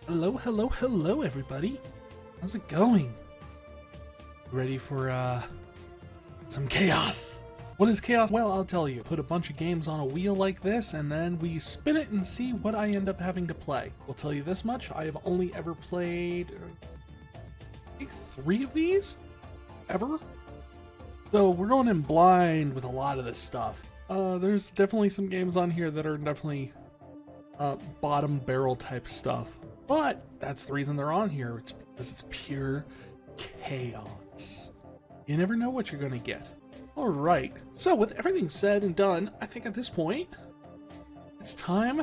Hello, hello, hello, everybody. How's it going? Ready for some chaos? What is chaos? Well, I'll tell you. Put a bunch of games on a wheel like this, and then we spin it and see what I end up having to play. We'll tell you this much: I have only ever played I think 3 of these ever. So we're going in blind with a lot of this stuff. There's definitely some games on here that are definitely bottom barrel type stuff. But that's the reason they're on here. It's because it's pure chaos. You never know what you're going to get. Alright, so with everything said and done, I think at this point, it's time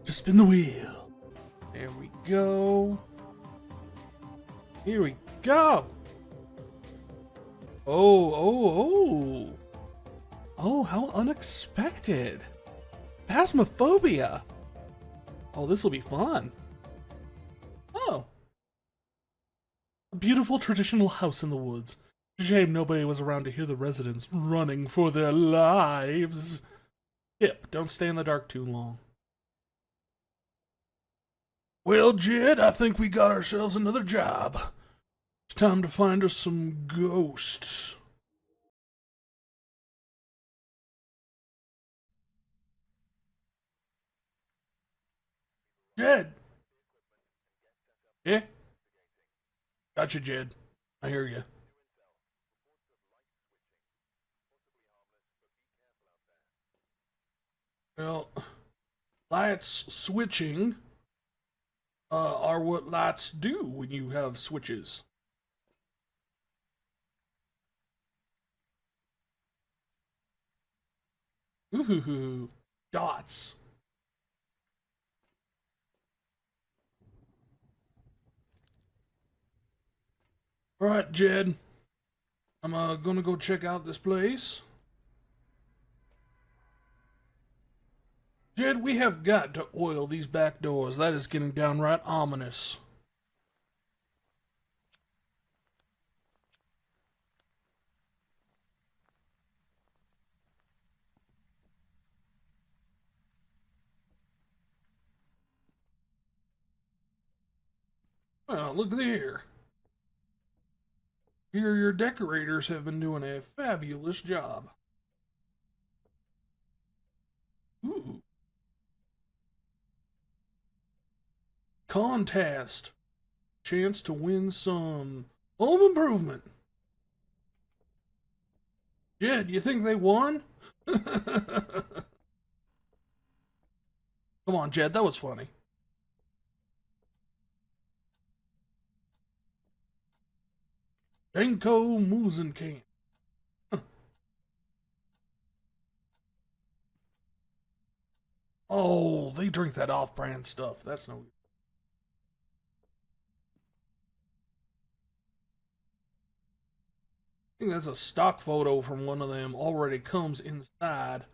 to spin the wheel. There we go. Here we go. Oh. Oh, how unexpected. Phasmophobia. Oh, this will be fun. Oh. A beautiful traditional house in the woods. Shame nobody was around to hear the residents running for their lives. Yep, don't stay in the dark too long. Well, Jed, I think we got ourselves another job. It's time to find us some ghosts. Jed! Yeah? Gotcha, Jed. I hear you. Well, lights switching are what lights do when you have switches. Ooh, dots. All right, Jed. I'm gonna go check out this place. Jed, we have got to oil these back doors. That is getting downright ominous. Well, look here. Here, your decorators have been doing a fabulous job. Ooh. Contest. Chance to win some home improvement. Jed, you think they won? Come on, Jed, that was funny. Denko Musenkamp. Oh, they drink that off-brand stuff. That's no. I think that's a stock photo from one of them. Already comes inside.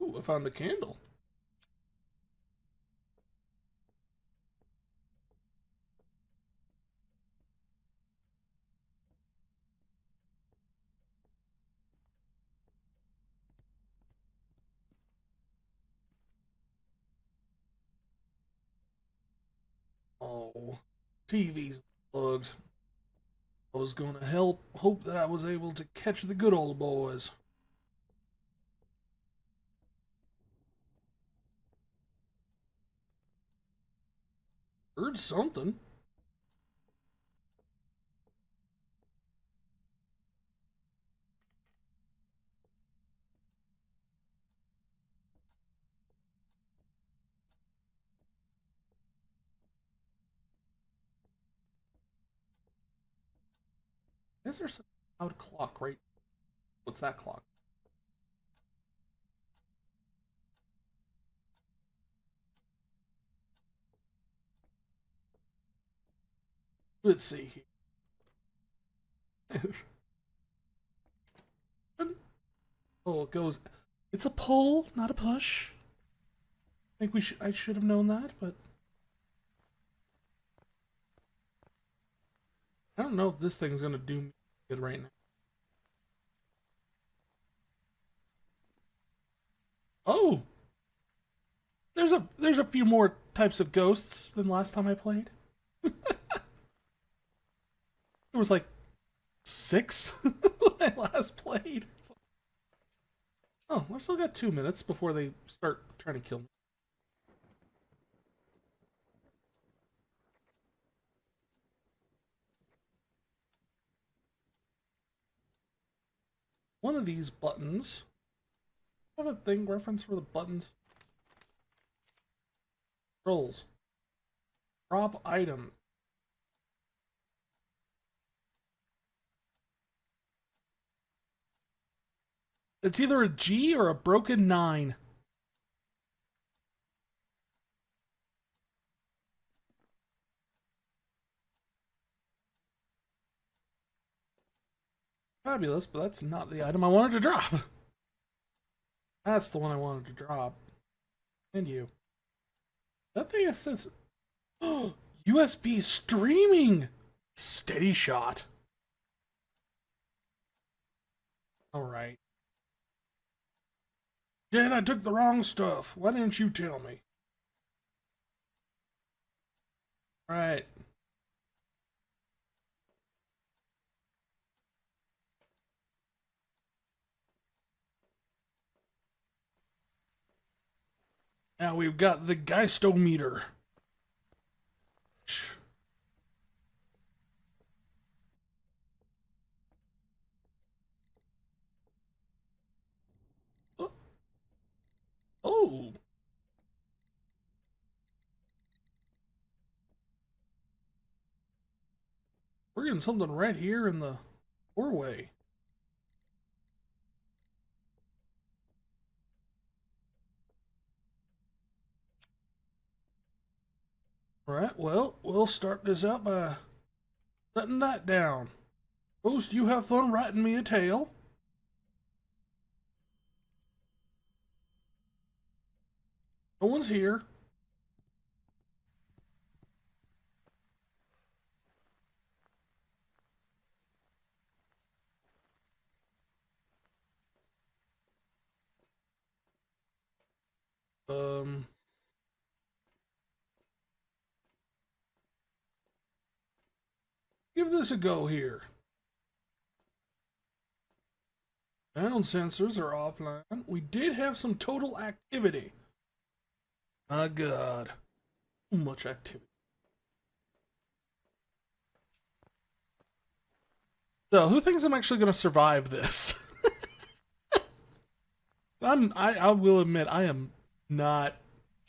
Ooh, I found the candle. Oh, TV's plugged. I was gonna hope that I was able to catch the good old boys. Heard something. Is there some loud clock right? What's that clock? Let's see here. Oh, it goes. It's a pull, not a push. I think I should have known that, but I don't know if this thing's gonna do me good right now. Oh, there's a few more types of ghosts than last time I played. There was like 6 when I last played. Oh, I've still got 2 minutes before they start trying to kill me. One of these buttons. I have a thing reference for the buttons. Controls. Drop item. It's either a G or a broken 9. Fabulous, but that's not the item I wanted to drop. That's the one I wanted to drop. And you. That thing says USB streaming. Steady shot. Alright. Jen, I took the wrong stuff. Why didn't you tell me? Alright. Now we've got the Geistometer. Oh. We're getting something right here in the doorway. Alright, well, we'll start this out by setting that down. Ghost, you have fun writing me a tale. No one's here. Give this a go here. Sound sensors are offline. We did have some total activity. My God. So much activity. So, who thinks I'm actually going to survive this? I will admit, I am not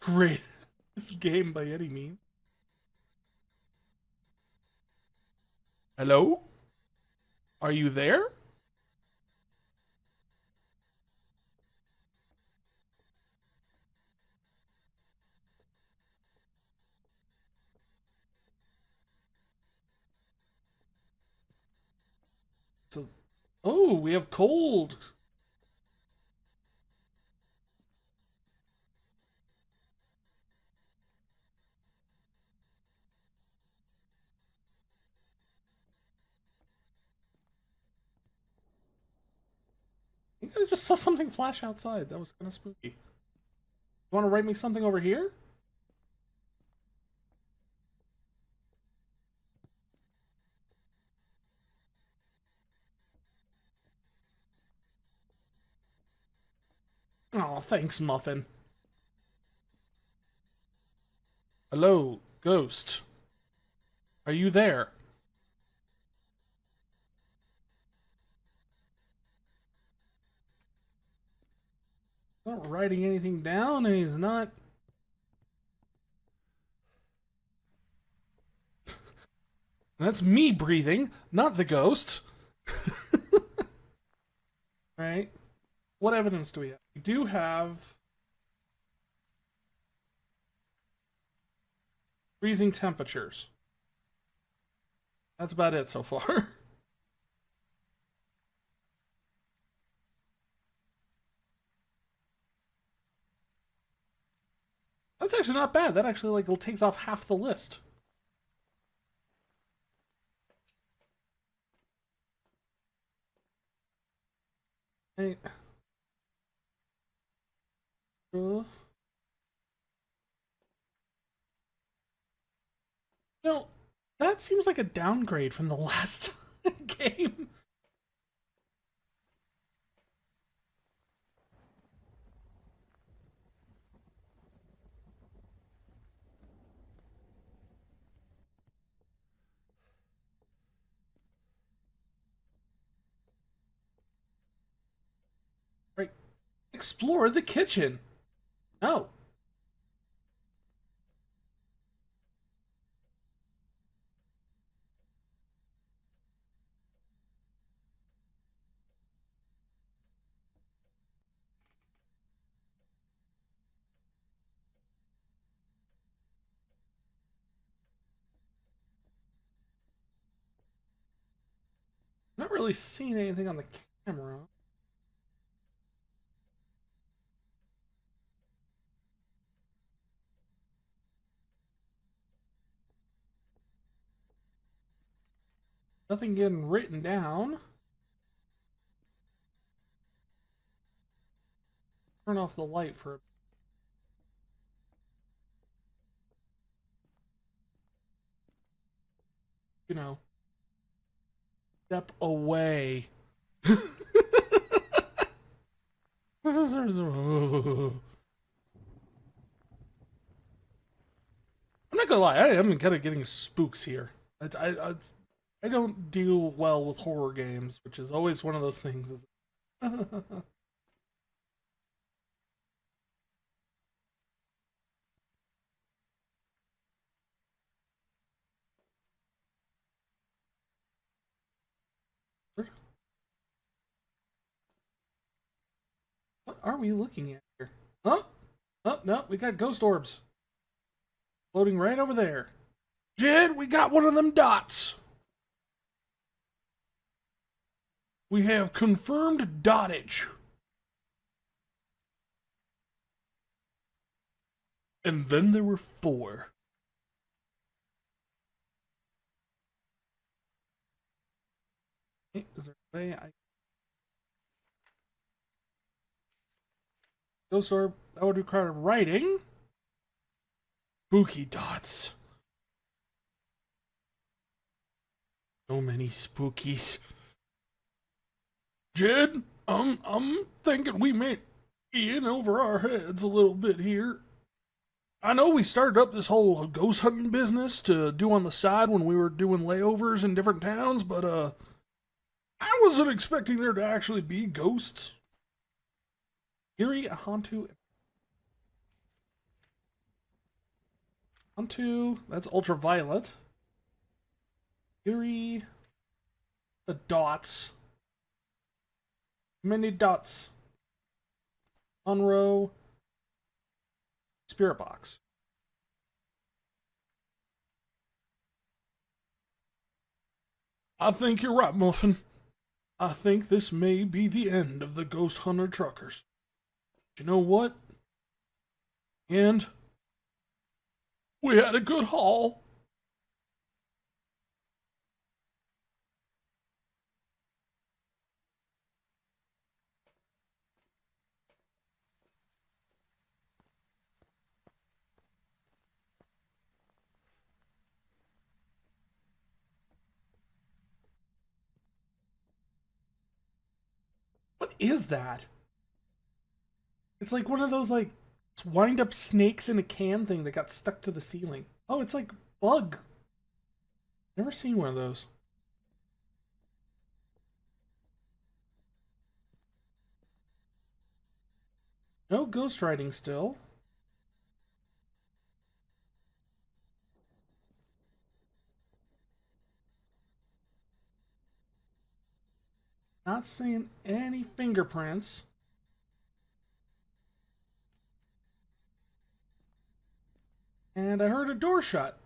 great at this game by any means. Hello? Are you there? So, oh, we have cold. I think I just saw something flash outside. That was kind of spooky. You want to write me something over here? Oh, thanks, Muffin. Hello, Ghost. Are you there? Not writing anything down, and he's not. That's me breathing, not the ghost. Right? What evidence do we have? We do have freezing temperatures. That's about it so far. That's actually not bad. That actually like takes off half the list. Hey. No, that seems like a downgrade from the last game. Right. Explore the kitchen. No. I'm not really seeing anything on the camera. Nothing getting written down. Turn off the light for, you know, step away. I'm not gonna lie, I am kind of getting spooks here. I don't deal well with horror games, which is always one of those things. What are we looking at here? Oh, oh no, we got ghost orbs floating right over there. Jed, we got one of them dots. We have confirmed dottage. And then there were 4. Hey, is there a way I... Ghost orb, that would require writing. Spooky dots. So many spookies. Jed, I'm thinking we may be in over our heads a little bit here. I know we started up this whole ghost hunting business to do on the side when we were doing layovers in different towns, but I wasn't expecting there to actually be ghosts. Eerie, Hantu, that's ultraviolet. Eerie, the dots. Many dots. Unrow, Spirit Box. I think you're right, Muffin. I think this may be the end of the Ghost Hunter Truckers. You know what? And we had a good haul. What is that? It's like one of those like wind up snakes in a can thing that got stuck to the ceiling. Oh, it's like bug. Never seen one of those. No ghost writing still. Not seeing any fingerprints. And I heard a door shut.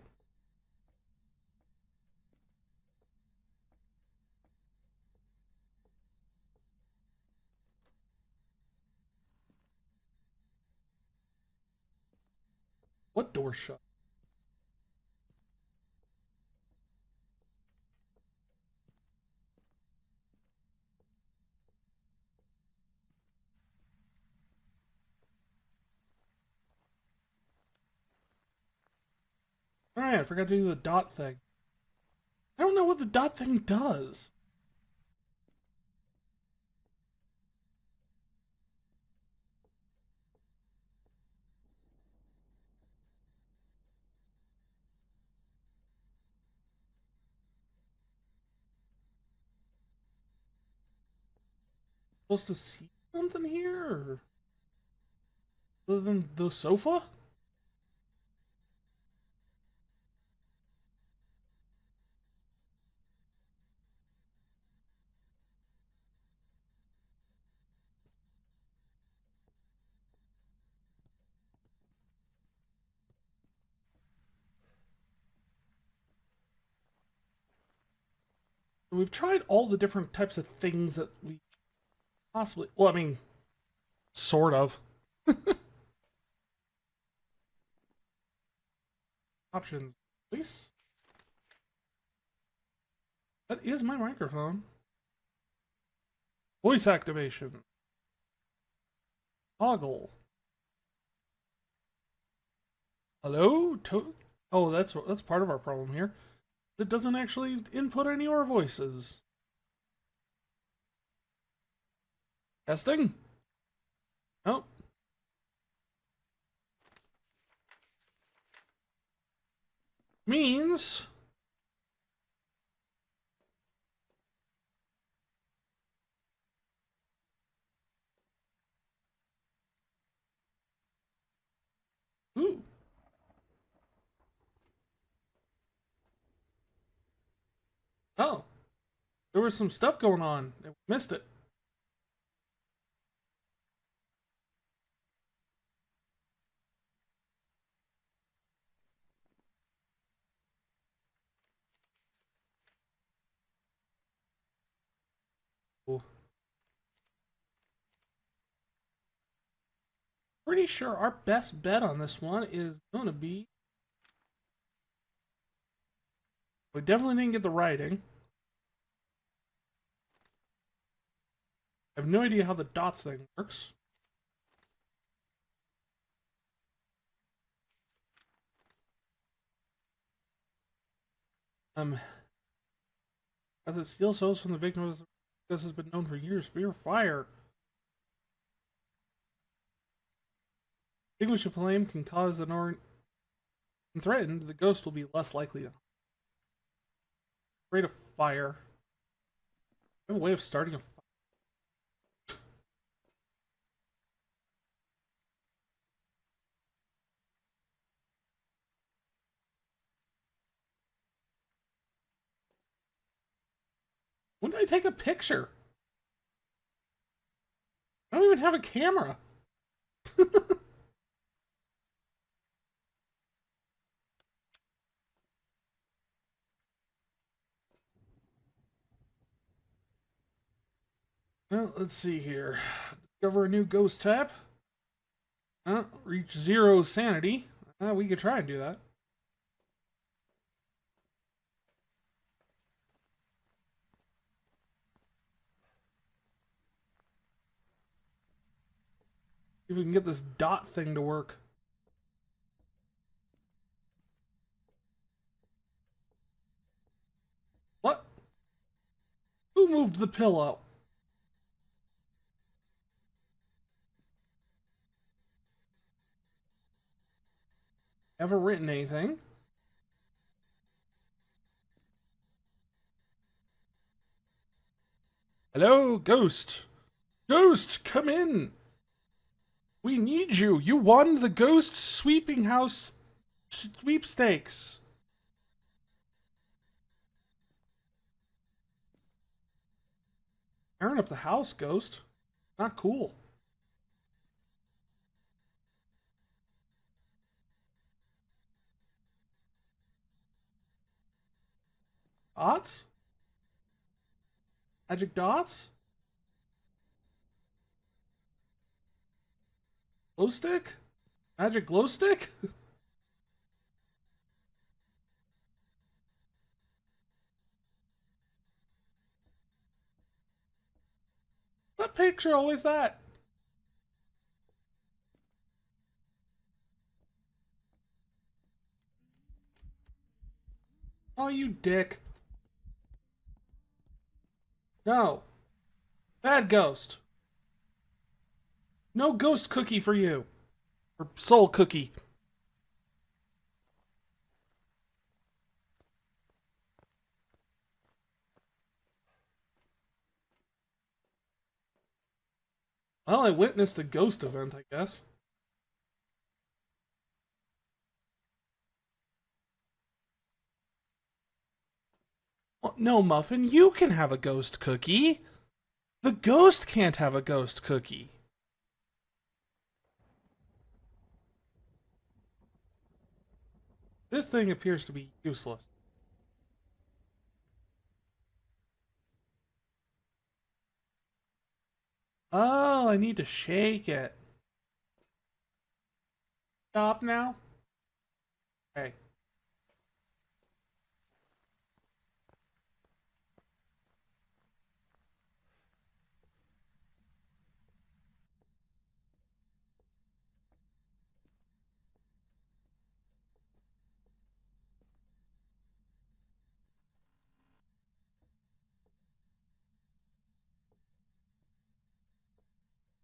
What door shut? Alright, I forgot to do the dot thing. I don't know what the dot thing does. Supposed to see something here? Or other than the sofa? We've tried all the different types of things that we possibly. Well, I mean, sort of. Options, please. That is my microphone. Voice activation. Toggle. Hello? Oh, that's part of our problem here. It doesn't actually input any of our voices. Testing? Oh. Means... Ooh. Oh. There was some stuff going on. I missed it. Cool. Pretty sure our best bet on this one is going to be... We definitely didn't get the writing. I have no idea how the dots thing works. As it steals souls from the victims, this has been known for years. Fear fire. Extinguish a flame can cause the threatened, the ghost will be less likely to. Afraid of fire. I have a way of starting a fire. When did I take a picture? I don't even have a camera. Well, let's see here. Discover a new ghost type. Reach 0 sanity. We could try and do that. See if we can get this dot thing to work. What? Who moved the pillow? Ever written anything? Hello, ghost. Ghost, come in. We need you. You won the ghost sweeping house sweepstakes. Tearing up the house, ghost. Not cool. Dots? Magic dots? Glow stick? Magic glow stick? That picture always that? Oh, you dick. No. Bad ghost. No ghost cookie for you. Or soul cookie. Well, I witnessed a ghost event, I guess. Well, no, Muffin, you can have a ghost cookie. The ghost can't have a ghost cookie. This thing appears to be useless. Oh, I need to shake it. Stop now? Okay.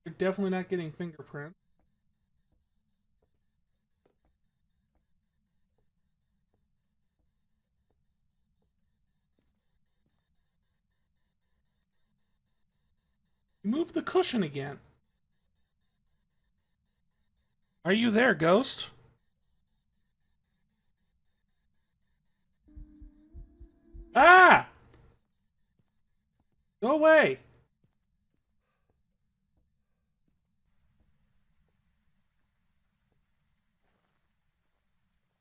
You're definitely not getting fingerprint. Move the cushion again. Are you there, ghost? Ah! Go away.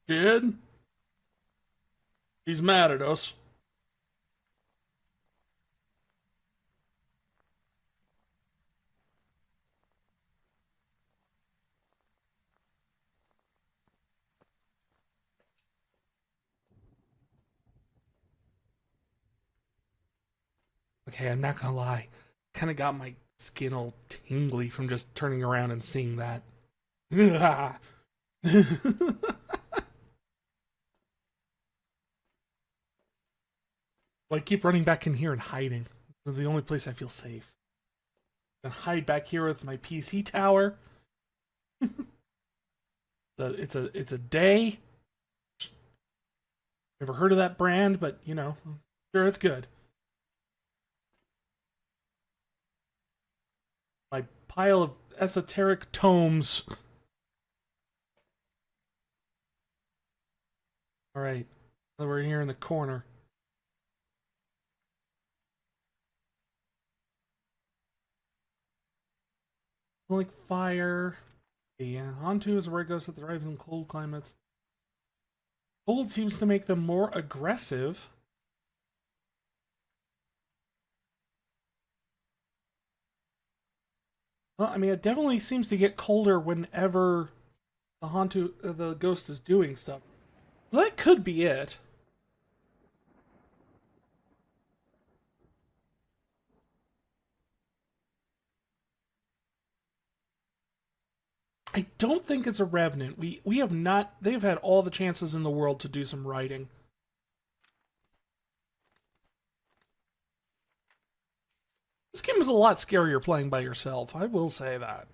Jid? He's mad at us. Okay, I'm not gonna lie. Kind of got my skin all tingly from just turning around and seeing that. Well, I keep running back in here and hiding. It's the only place I feel safe. I hide back here with my PC tower. It's a day. Never heard of that brand, but you know, sure it's good. My pile of esoteric tomes. All right, we're here in the corner. Like fire. Yeah, Hantu is a rare ghost that thrives in cold climates. Cold seems to make them more aggressive. Well, I mean, it definitely seems to get colder whenever the ghost is doing stuff. That could be it. I don't think it's a revenant. We have not. They've had all the chances in the world to do some writing. This game is a lot scarier playing by yourself. I will say that.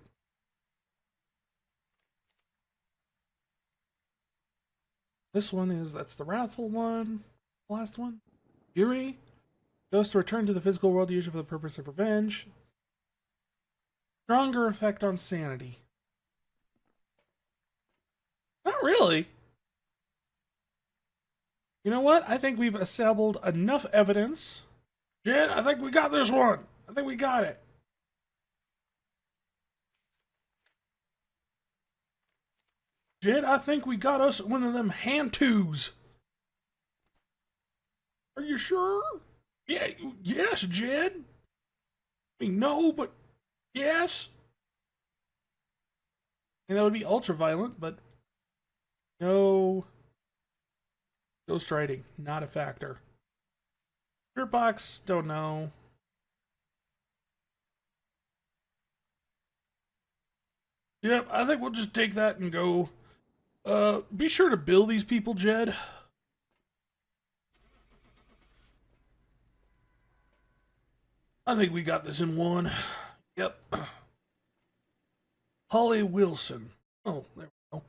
This one that's the wrathful one. Last one, Yuri. Ghosts return to the physical world usually for the purpose of revenge. Stronger effect on sanity. Not really. You know what? I think we've assembled enough evidence. Jen, I think we got this one. I think we got it. Jed, I think we got us one of them Hantus. Are you sure? Yeah, yes, Jed. I mean, no, but yes. And that would be ultra violent, but no. Ghost writing, not a factor. Spirit box, don't know. Yep, I think we'll just take that and go. Be sure to bill these people, Jed. I think we got this in one. Yep. Holly Wilson. Oh, there we go.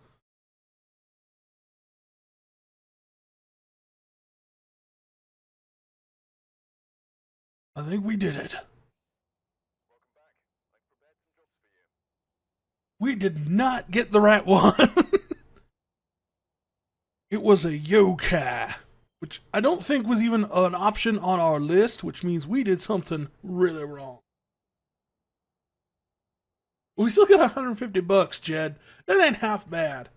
I think we did it. We did not get the right one. It was a yokai, which I don't think was even an option on our list, which means we did something really wrong. We still got 150 bucks, Jed. That ain't half bad.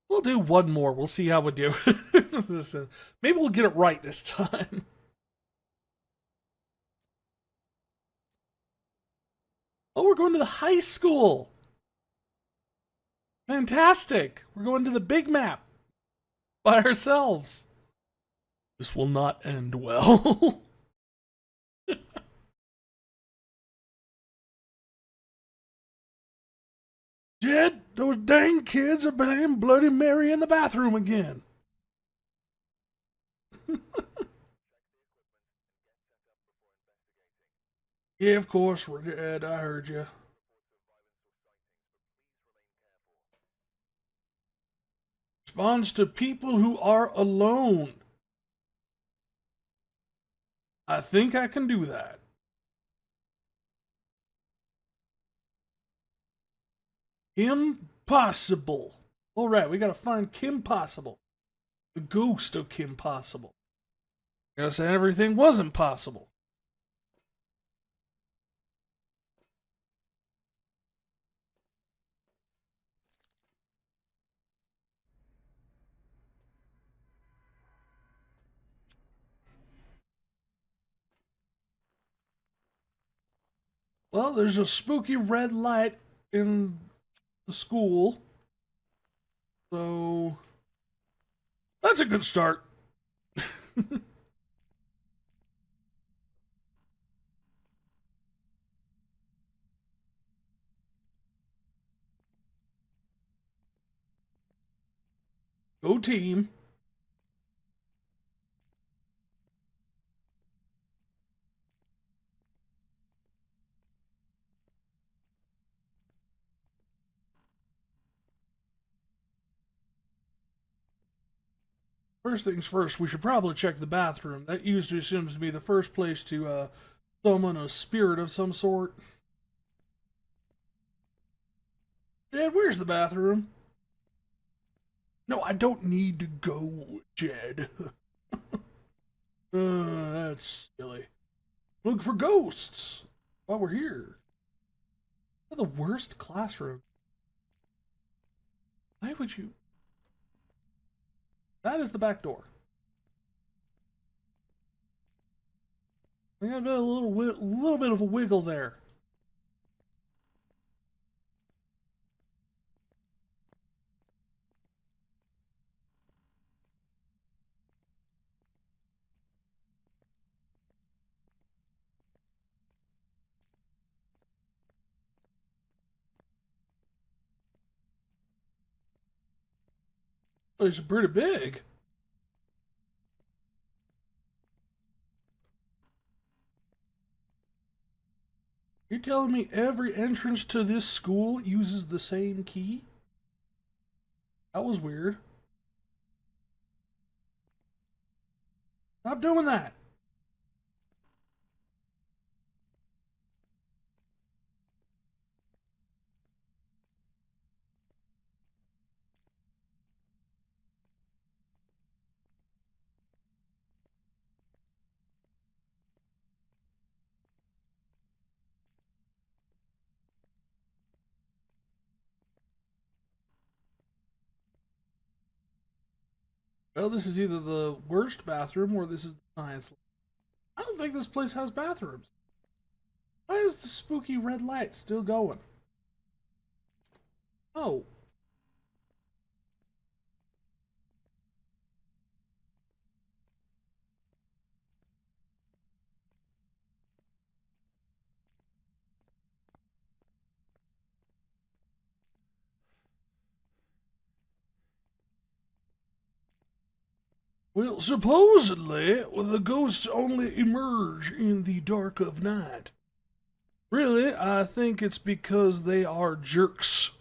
We'll do one more. We'll see how we do. Maybe we'll get it right this time. Oh, we're going to the high school. Fantastic. We're going to the big map by ourselves. This will not end well. Jed, those dang kids are playing Bloody Mary in the bathroom again. Yeah, of course, Jed, I heard you. Responds to people who are alone. I think I can do that. Impossible. All right, we gotta find Kim Possible, the ghost of Kim Possible. I gotta say everything wasn't possible. Well, there's a spooky red light in the school, so that's a good start. Go team. First things first, we should probably check the bathroom. That usually seems to be the first place to summon a spirit of some sort. Jed, where's the bathroom? No, I don't need to go, Jed. That's silly. Look for ghosts while we're here. They're the worst classroom. Why would you? That is the back door. I got a little bit of a wiggle there. Oh, it's pretty big. You're telling me every entrance to this school uses the same key? That was weird. Stop doing that. Well, this is either the worst bathroom or this is the science lab. I don't think this place has bathrooms. Why is the spooky red light still going? Oh. Well, supposedly, the ghosts only emerge in the dark of night. Really, I think it's because they are jerks.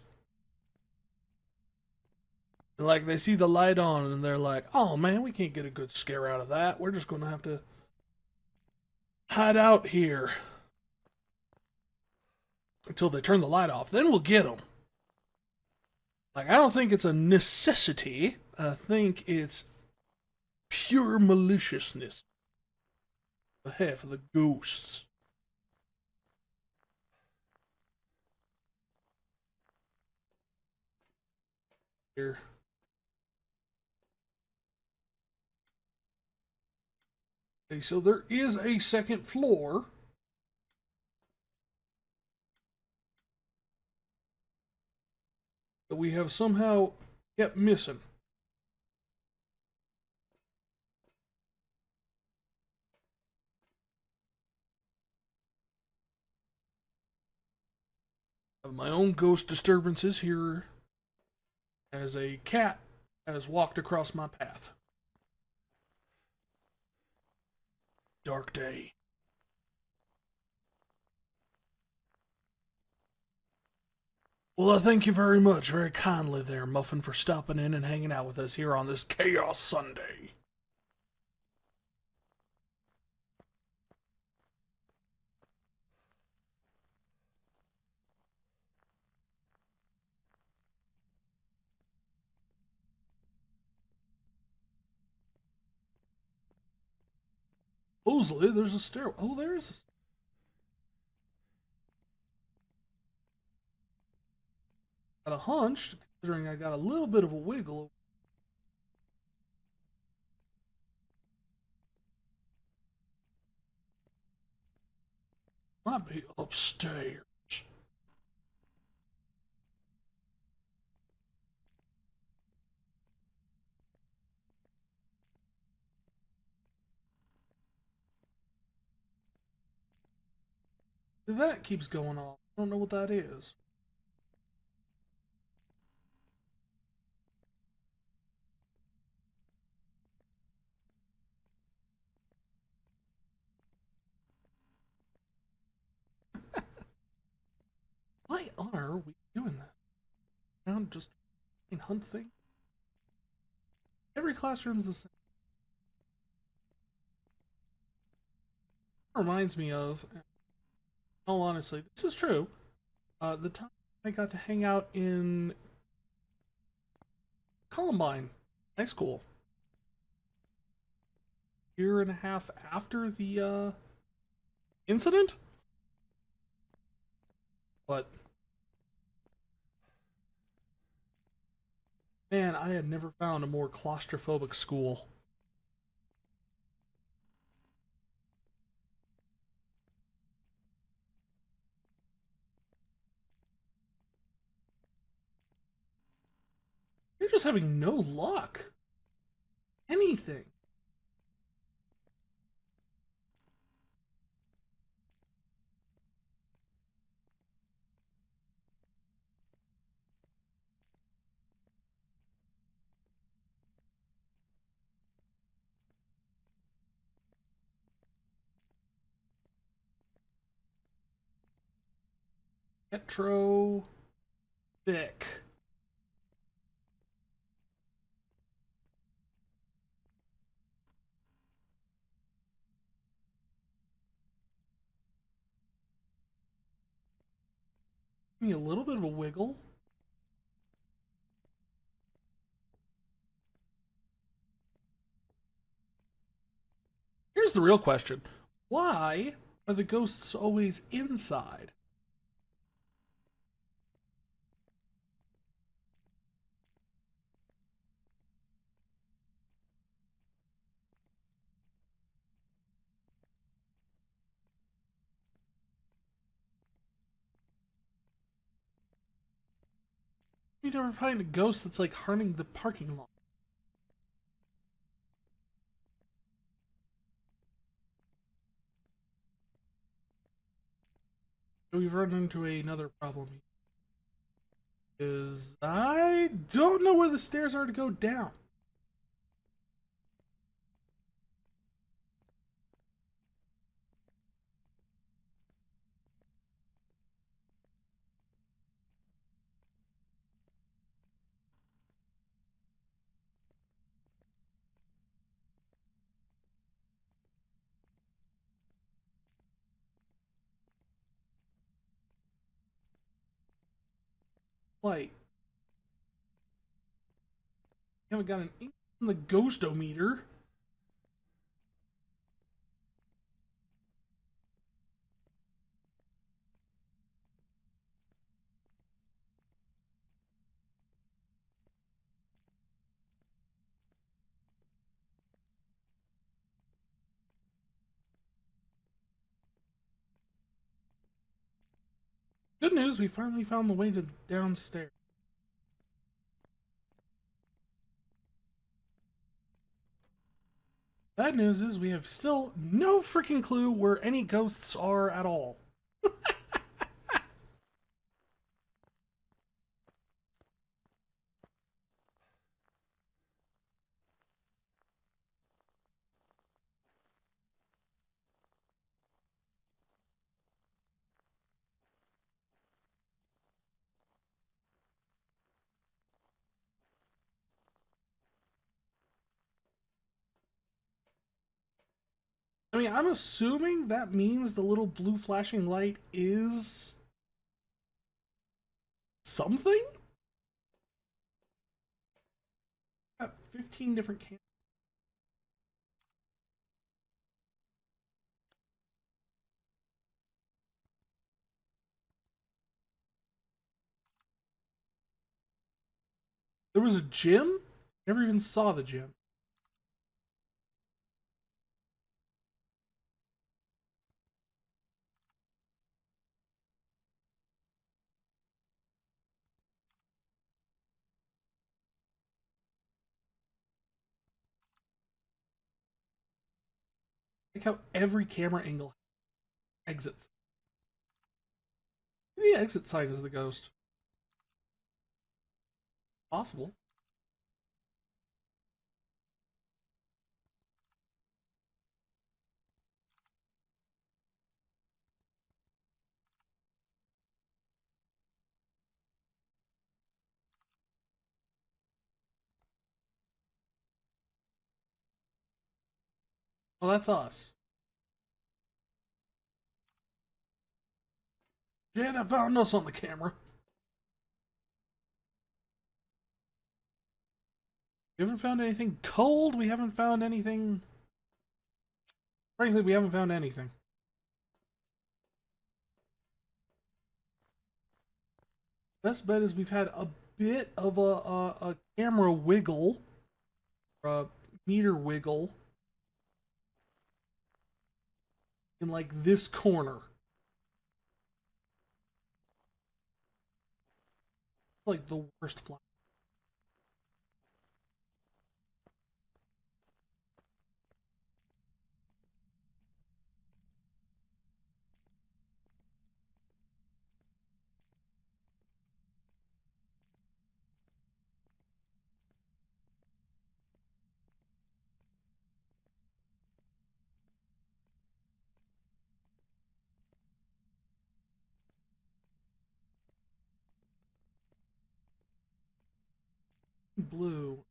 Like, they see the light on and they're like, oh man, we can't get a good scare out of that. We're just going to have to hide out here until they turn the light off. Then we'll get them. Like, I don't think it's a necessity. I think it's pure maliciousness. Ahead for the ghosts. Here. Okay, so there is a second floor. That we have somehow kept missing. I have my own ghost disturbances here as a cat has walked across my path. Dark day. Well, I thank you very much, very kindly there, Muffin, for stopping in and hanging out with us here on this Chaos Sunday. Supposedly, there's a stairwell. Oh, there's a... Got a hunch, considering I got a little bit of a wiggle. Might be upstairs. That keeps going off. I don't know what that is. Why are we doing that? Now just hunt thing. Every classroom's the same. Reminds me of, in all honesty, this is true. The time I got to hang out in Columbine High School. Year and a half after the incident. But man, I had never found a more claustrophobic school. You're just having no luck. Anything. Metro Vic. Give me a little bit of a wiggle. Here's the real question. Why are the ghosts always inside? You never find a ghost that's like haunting the parking lot. We've run into another problem. Is I don't know where the stairs are to go down. light. Haven't got an ink on the ghostometer. Good news, we finally found the way to downstairs. Bad news is we have still no freaking clue where any ghosts are at all. I mean, I'm assuming that means the little blue flashing light is something? Got 15 different candles. There was a gym? Never even saw the gym. Like how every camera angle exits. The exit side is the ghost. Possible. Well, that's us. Jan, I found us on the camera. We haven't found anything cold. We haven't found anything. Frankly, we haven't found anything. Best bet is we've had a bit of a camera wiggle, or a meter wiggle, in like this corner. Like the worst fly. Blue.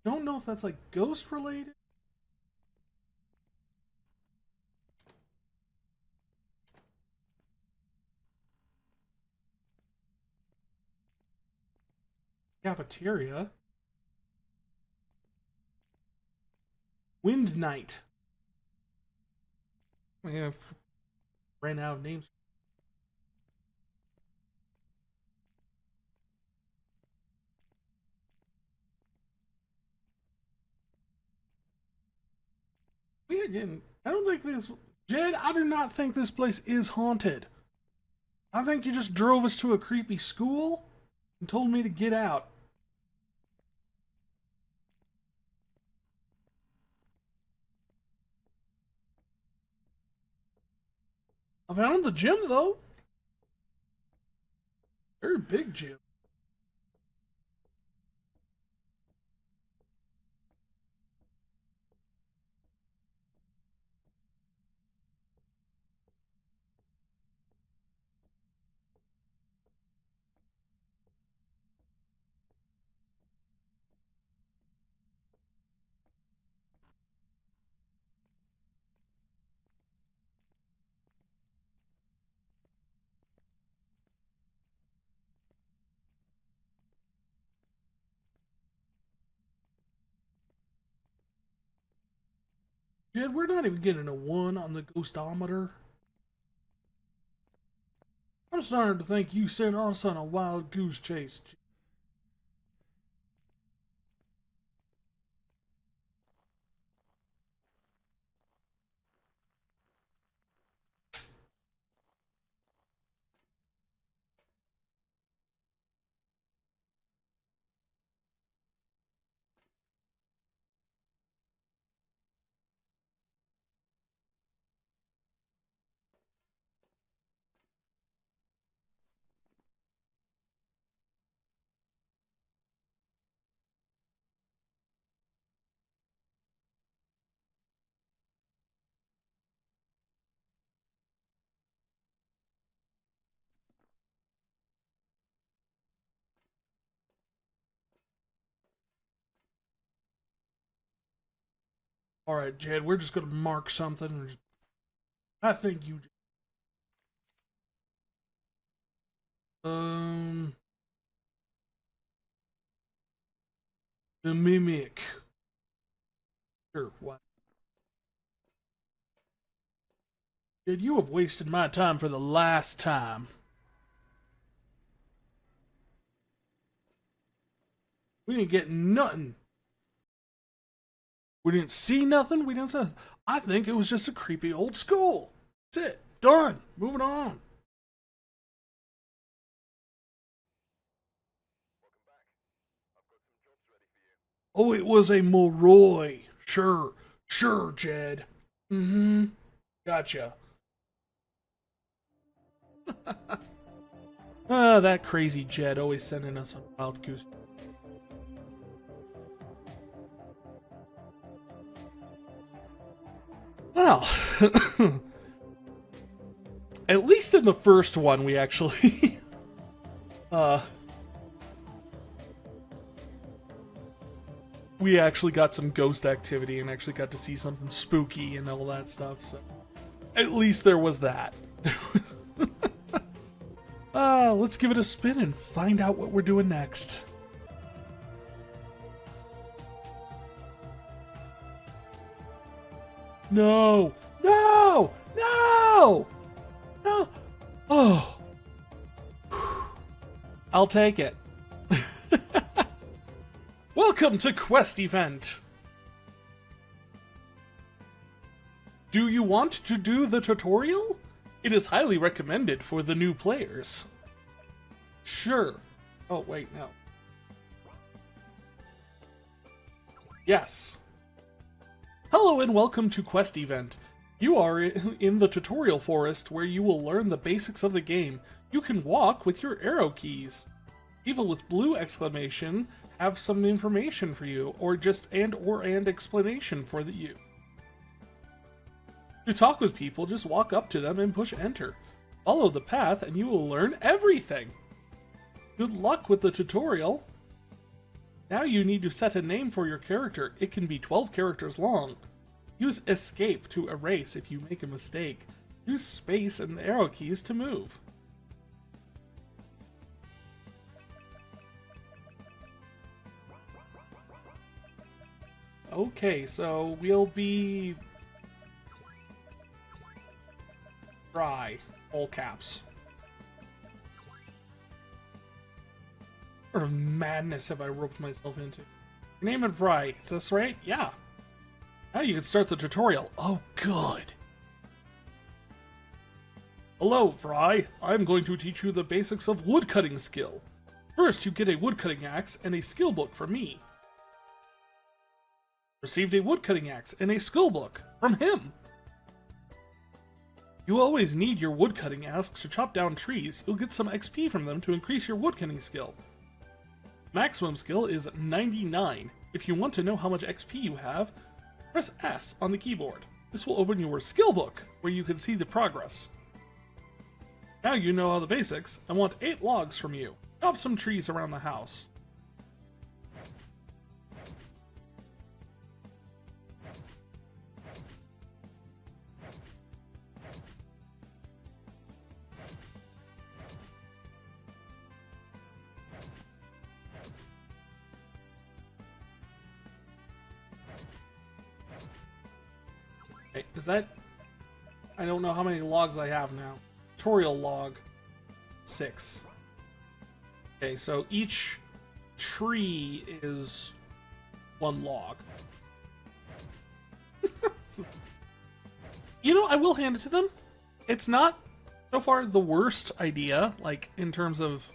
Don't know if that's like ghost related. Cafeteria. Wind Knight. I have ran out of names. We again. I don't think this. Jed, I do not think this place is haunted. I think you just drove us to a creepy school and told me to get out. I found the gym though. Very big gym. Jed, we're not even getting a 1 on the ghostometer. I'm starting to think you sent us on a wild goose chase. All right, Jed, we're just gonna mark something. I think you. The mimic. Sure, what? Jed, you have wasted my time for the last time. We didn't get nothing. We didn't see nothing. We didn't say. I think it was just a creepy old school. That's it. Done. Moving on. Oh, it was a Moroi. Sure. Sure, Jed. Mm-hmm. Gotcha. Ah, that crazy Jed always sending us on wild goose. Well, at least in the first one, we actually, uh, we actually got some ghost activity and actually got to see something spooky and all that stuff. So, at least there was that. Let's give it a spin and find out what we're doing next. No! No! No! No! Oh! I'll take it. Welcome to Quest Event! Do you want to do the tutorial? It is highly recommended for the new players. Sure. Oh, wait, no. Yes. Hello and welcome to Quest Event. You are in the tutorial forest where you will learn the basics of the game. You can walk with your arrow keys. People with blue exclamation have some information for you, or just and explanation for you. To talk with people, just walk up to them and push enter. Follow the path and you will learn everything. Good luck with the tutorial. Now you need to set a name for your character. It can be 12 characters long. Use escape to erase if you make a mistake. Use space and the arrow keys to move. Okay, so we'll be Fry, all caps. What sort of madness have I roped myself into? Your name is Fry, is this right? Yeah. Now you can start the tutorial. Oh, good. Hello, Fry. I'm going to teach you the basics of woodcutting skill. First, you get a woodcutting axe and a skill book from me. Received a woodcutting axe and a skill book from him. You always need your woodcutting asks to chop down trees. You'll get some XP from them to increase your woodcutting skill. Maximum skill is 99. If you want to know how much XP you have, press S on the keyboard. This will open your skill book, where you can see the progress. Now you know all the basics. I want 8 logs from you. Chop some trees around the house. Okay, does that... I don't know how many logs I have now. Tutorial log. 6. Okay, so each tree is 1 log. You know, I will hand it to them. It's not, so far, the worst idea, like, in terms of...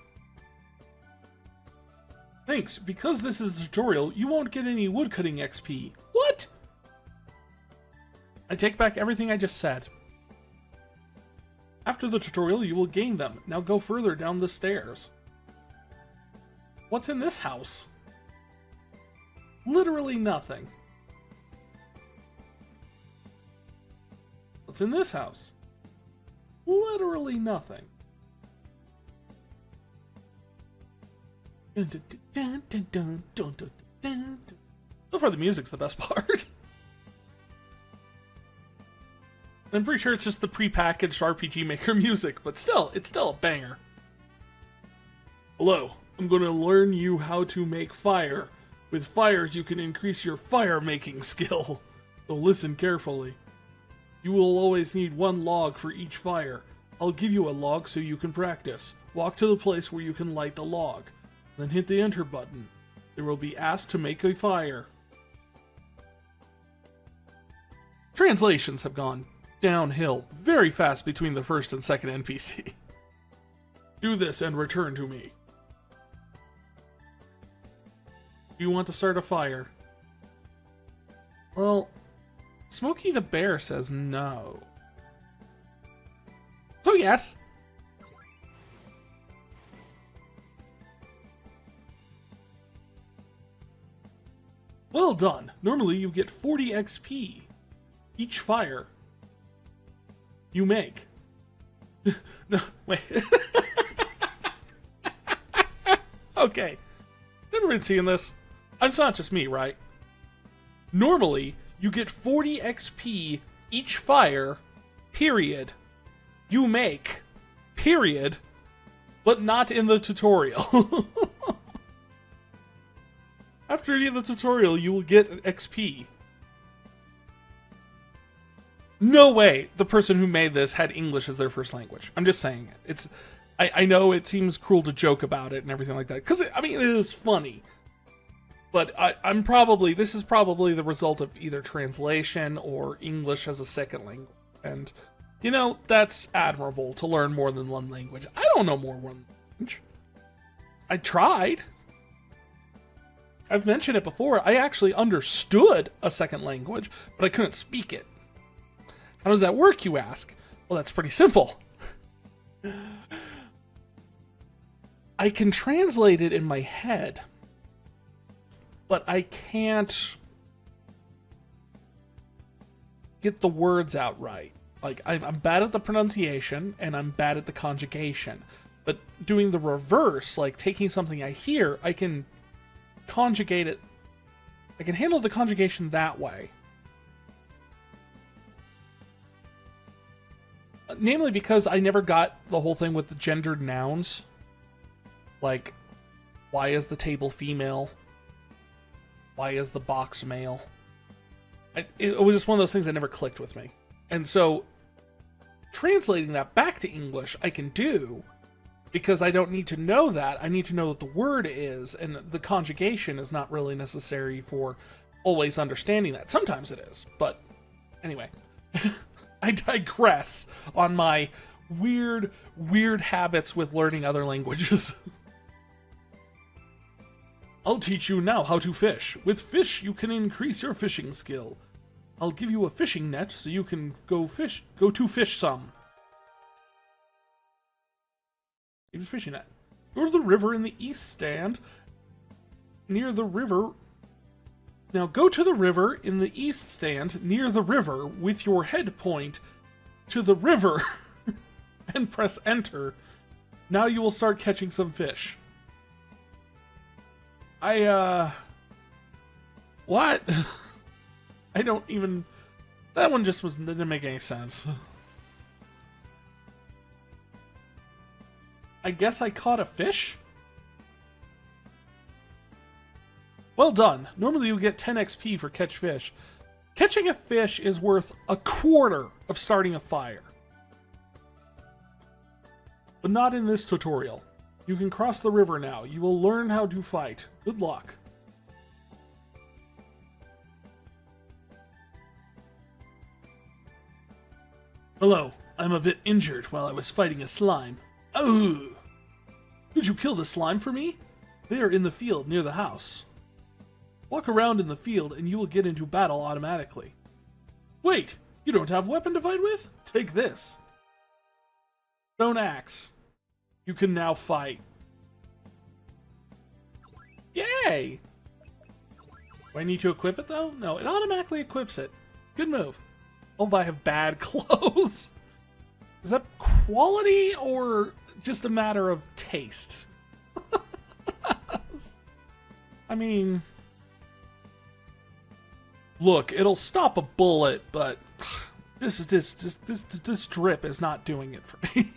Thanks, because this is a tutorial, you won't get any woodcutting XP. What? I take back everything I just said. After the tutorial, you will gain them. Now go further down the stairs. What's in this house? Literally nothing. What's in this house? Literally nothing. So far, the music's the best part. I'm pretty sure it's just the pre-packaged RPG Maker music, but still, it's still a banger. Hello, I'm going to learn you how to make fire. With fires, you can increase your fire-making skill. So listen carefully. You will always need 1 log for each fire. I'll give you a log so you can practice. Walk to the place where you can light the log. Then hit the enter button. There will be asked to make a fire. Translations have gone downhill very fast between the first and second NPC. Do this and return to me. Do you want to start a fire? Well, Smokey the Bear says no. So yes. Well done. Normally you get 40 XP each fire you make. No, wait. Okay. Never been seeing this. It's not just me, right? Normally, you get 40 XP each fire, period, you make, period, but not in the tutorial. After the tutorial, you will get XP. No way the person who made this had English as their first language. I'm just saying it. It's, I know it seems cruel to joke about it and everything like that, because, I mean, it is funny. But this is probably the result of either translation or English as a second language. And, you know, that's admirable to learn more than 1 language. I don't know more than 1 language. I tried. I've mentioned it before. I actually understood a second language, but I couldn't speak it. How does that work, you ask? Well, that's pretty simple. I can translate it in my head, but I can't get the words out right. Like, I'm bad at the pronunciation, and I'm bad at the conjugation. But doing the reverse, like taking something I hear, I can conjugate it. I can handle the conjugation that way. Namely because I never got the whole thing with the gendered nouns. Like, why is the table female? Why is the box male? It was just one of those things that never clicked with me. And so, translating that back to English, I can do, because I don't need to know that. I need to know what the word is, and the conjugation is not really necessary for always understanding that. Sometimes it is, but anyway. I digress on my weird habits with learning other languages. I'll teach you now how to fish. With fish, you can increase your fishing skill. I'll give you a fishing net so you can go to fish some. Give a fishing net. Go to the river in the east stand. Near the river. Now go to the river in the east stand near the river with your head point to the river and press enter. Now you will start catching some fish. What? I don't even... That one just didn't make any sense. I guess I caught a fish? Well done. Normally you get 10 XP for catch fish. Catching a fish is worth a quarter of starting a fire. But not in this tutorial. You can cross the river now. You will learn how to fight. Good luck. Hello. I'm a bit injured while I was fighting a slime. Oh! Could you kill the slime for me? They are in the field near the house. Walk around in the field and you will get into battle automatically. Wait! You don't have a weapon to fight with? Take this. Stone axe. You can now fight. Yay! Do I need to equip it though? No, it automatically equips it. Good move. Oh, but I have bad clothes. Is that quality or just a matter of taste? I mean, look, it'll stop a bullet, but this drip is not doing it for me.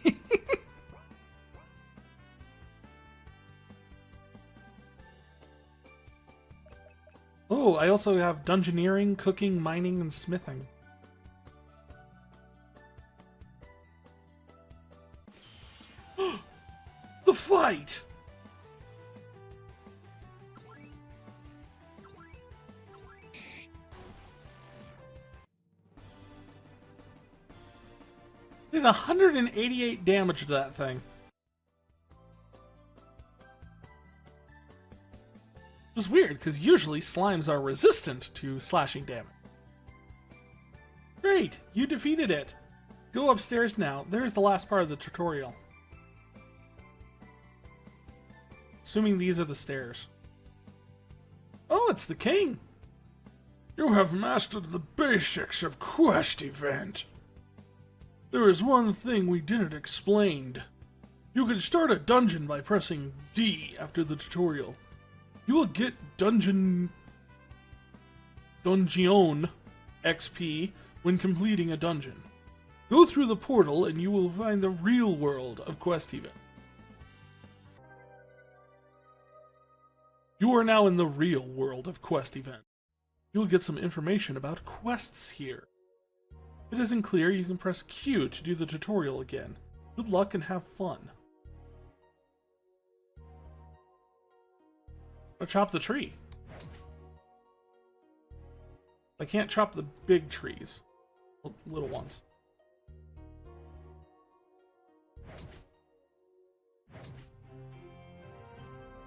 Oh, I also have dungeoneering, cooking, mining, and smithing. The fight! Did 188 damage to that thing. Which is weird, because usually slimes are resistant to slashing damage. Great, you defeated it. Go upstairs now. There's the last part of the tutorial. Assuming these are the stairs. Oh, it's the king. You have mastered the basics of Quest Event. There is one thing we didn't explain. You can start a dungeon by pressing D after the tutorial. You will get Dungeon XP when completing a dungeon. Go through the portal and you will find the real world of Quest Event. You are now in the real world of Quest Event. You will get some information about quests here. If it isn't clear, you can press Q to do the tutorial again. Good luck and have fun. I'll chop the tree. I can't chop the big trees. Little ones.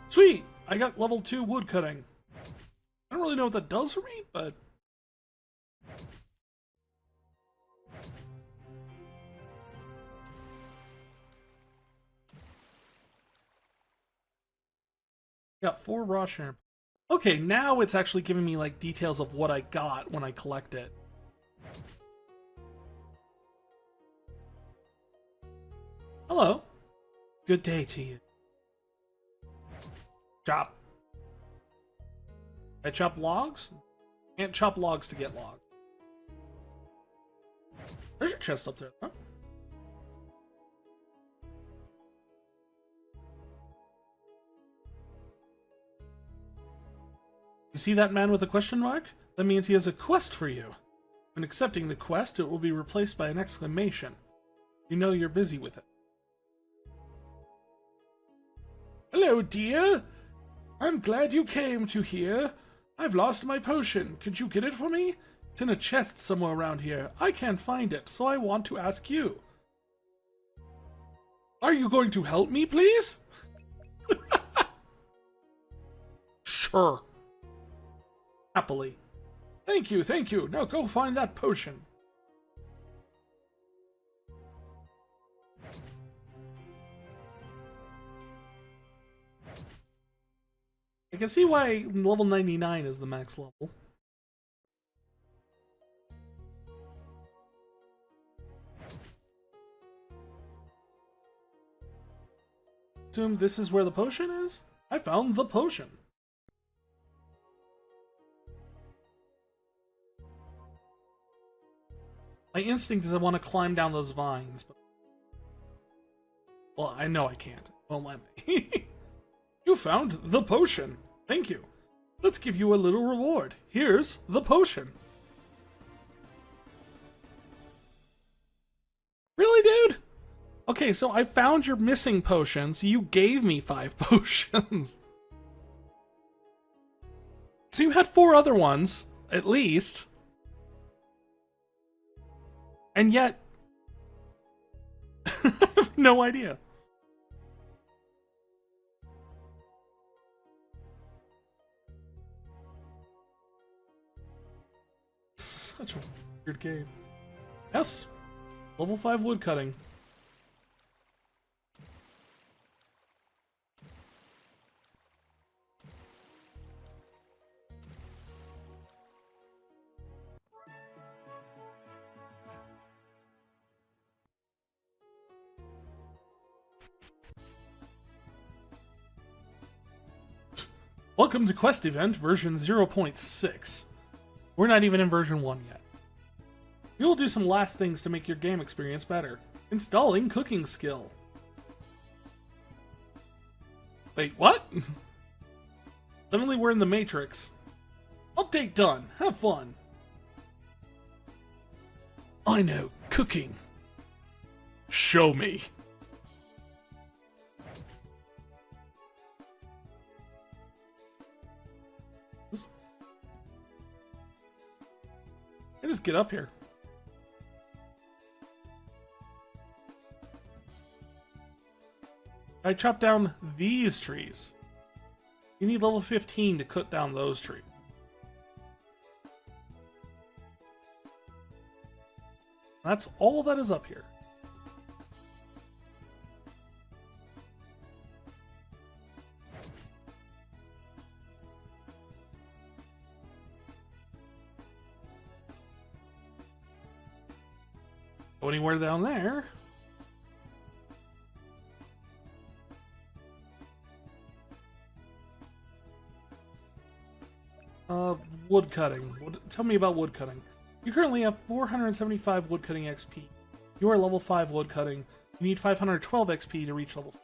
Sweet! I got level 2 woodcutting. I don't really know what that does for me, but... got 4 raw shrimp. Okay, now it's actually giving me like details of what I got when I collect it. Hello. Good day to you. Chop. I chop logs? Can't chop logs to get logs. There's your chest up there, huh? You see that man with a question mark? That means he has a quest for you. When accepting the quest, it will be replaced by an exclamation. You know you're busy with it. Hello, dear. I'm glad you came to here. I've lost my potion. Could you get it for me? It's in a chest somewhere around here. I can't find it, so I want to ask you. Are you going to help me, please? Sure. Happily. Thank you, thank you. Now go find that potion. I can see why level 99 is the max level. Assume this is where the potion is? I found the potion. My instinct is I want to climb down those vines, but... well, I know I can't. It won't let me. You found the potion. Thank you. Let's give you a little reward. Here's the potion. Really, dude? Okay, so I found your missing potions. You gave me 5 potions. So you had 4 other ones, at least. And yet... I have no idea. Such a weird game. Yes. Level 5 woodcutting. Welcome to Quest Event version 0.6. We're not even in version 1 yet. We will do some last things to make your game experience better. Installing cooking skill. Wait, what? Suddenly we're in the Matrix. Update done. Have fun. I know cooking. Show me. I just get up here. I chop down these trees. You need level 15 to cut down those trees. That's all that is up here. Go anywhere down there. Wood cutting. Tell me about wood cutting. You currently have 475 wood cutting XP. You are level 5 wood cutting. You need 512 XP to reach level 6.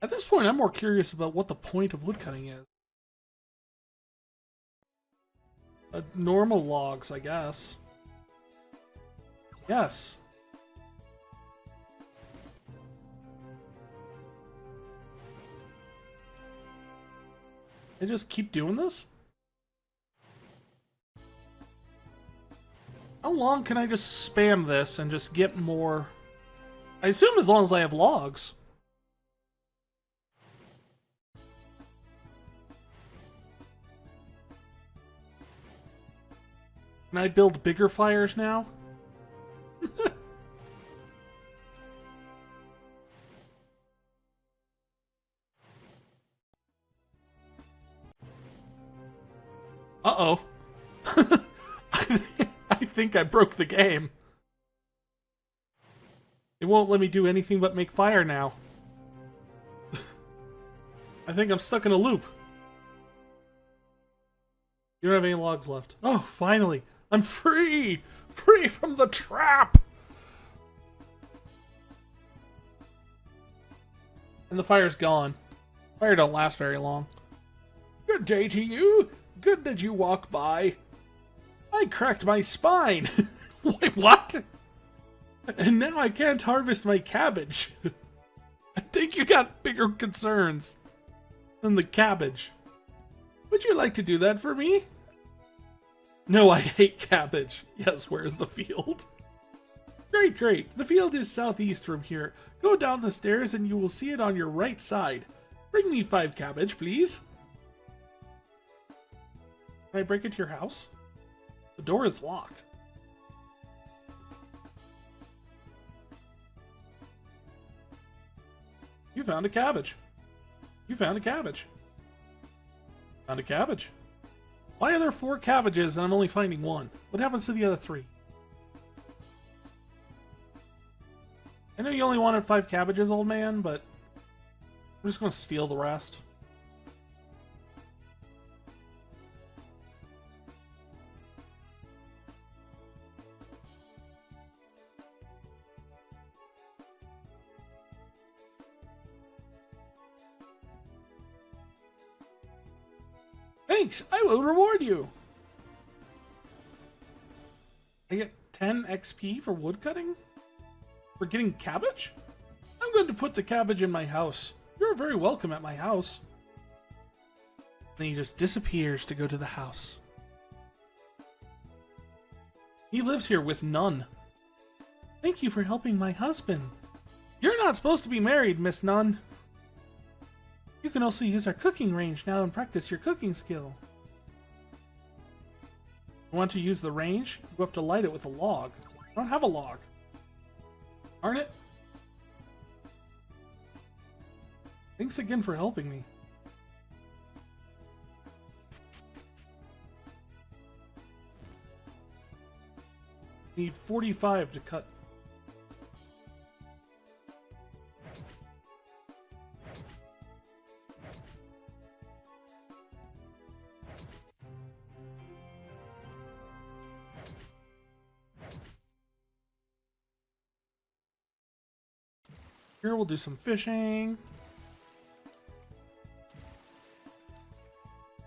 At this point, I'm more curious about what the point of wood cutting is. Normal logs, I guess. Yes. I just keep doing this? How long can I just spam this and just get more? I assume as long as I have logs. Can I build bigger fires now? Uh-oh. I think I broke the game. It won't let me do anything but make fire now. I think I'm stuck in a loop. You don't have any logs left. Oh, finally. I'm free! Free from the trap! And the fire's gone. Fire don't last very long. Good day to you. Good that you walk by. I cracked my spine. Wait, what? And now I can't harvest my cabbage. I think you got bigger concerns than the cabbage. Would you like to do that for me? No, I hate cabbage. Yes, where's the field? Great, great. The field is southeast from here. Go down the stairs and you will see it on your right side. Bring me 5 cabbage, please. Can I break into your house? The door is locked. You found a cabbage. You found a cabbage. Found a cabbage. Why are there 4 cabbages and I'm only finding 1? What happens to the other 3? I know you only wanted 5 cabbages, old man, but I'm just gonna steal the rest. Thanks, I will reward you. I get 10 XP for woodcutting? For getting cabbage? I'm going to put the cabbage in my house. You're very welcome at my house. Then he just disappears to go to the house. He lives here with none. Thank you for helping my husband. You're not supposed to be married, Miss Nunn. You can also use our cooking range now and practice your cooking skill. You want to use the range? You have to light it with a log. I don't have a log. Darn it. Thanks again for helping me. Need 45 to cut. Here we'll do some fishing.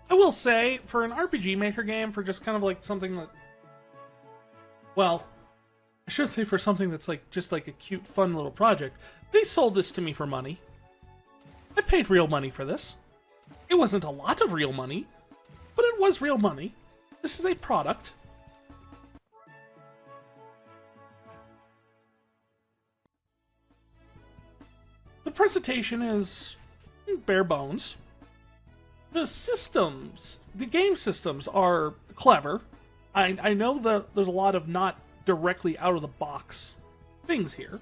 I will say, for an RPG Maker game, for just kind of like something that... Well, I should say for something that's like just like a cute, fun little project, they sold this to me for money. I paid real money for this. It wasn't a lot of real money, but it was real money. This is a product. The presentation is bare bones. The systems, the game systems are clever. I know that there's a lot of not directly out of the box things here.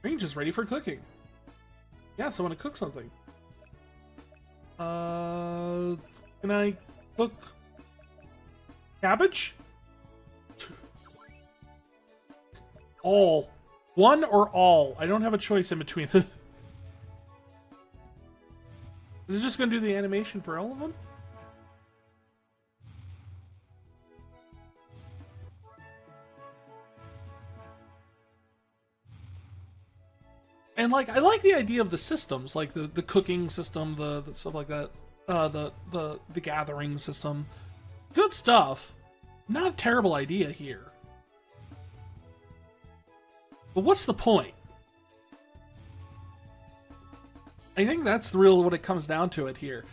Range is ready for cooking. Yes, I want to cook something. Can I cook cabbage? All. One or all. I don't have a choice in between. Is it just going to do the animation for all of them? And like, I like the idea of the systems, like the cooking system, the stuff like that, the gathering system. Good stuff. Not a terrible idea here. But what's the point? I think that's really what it comes down to it here.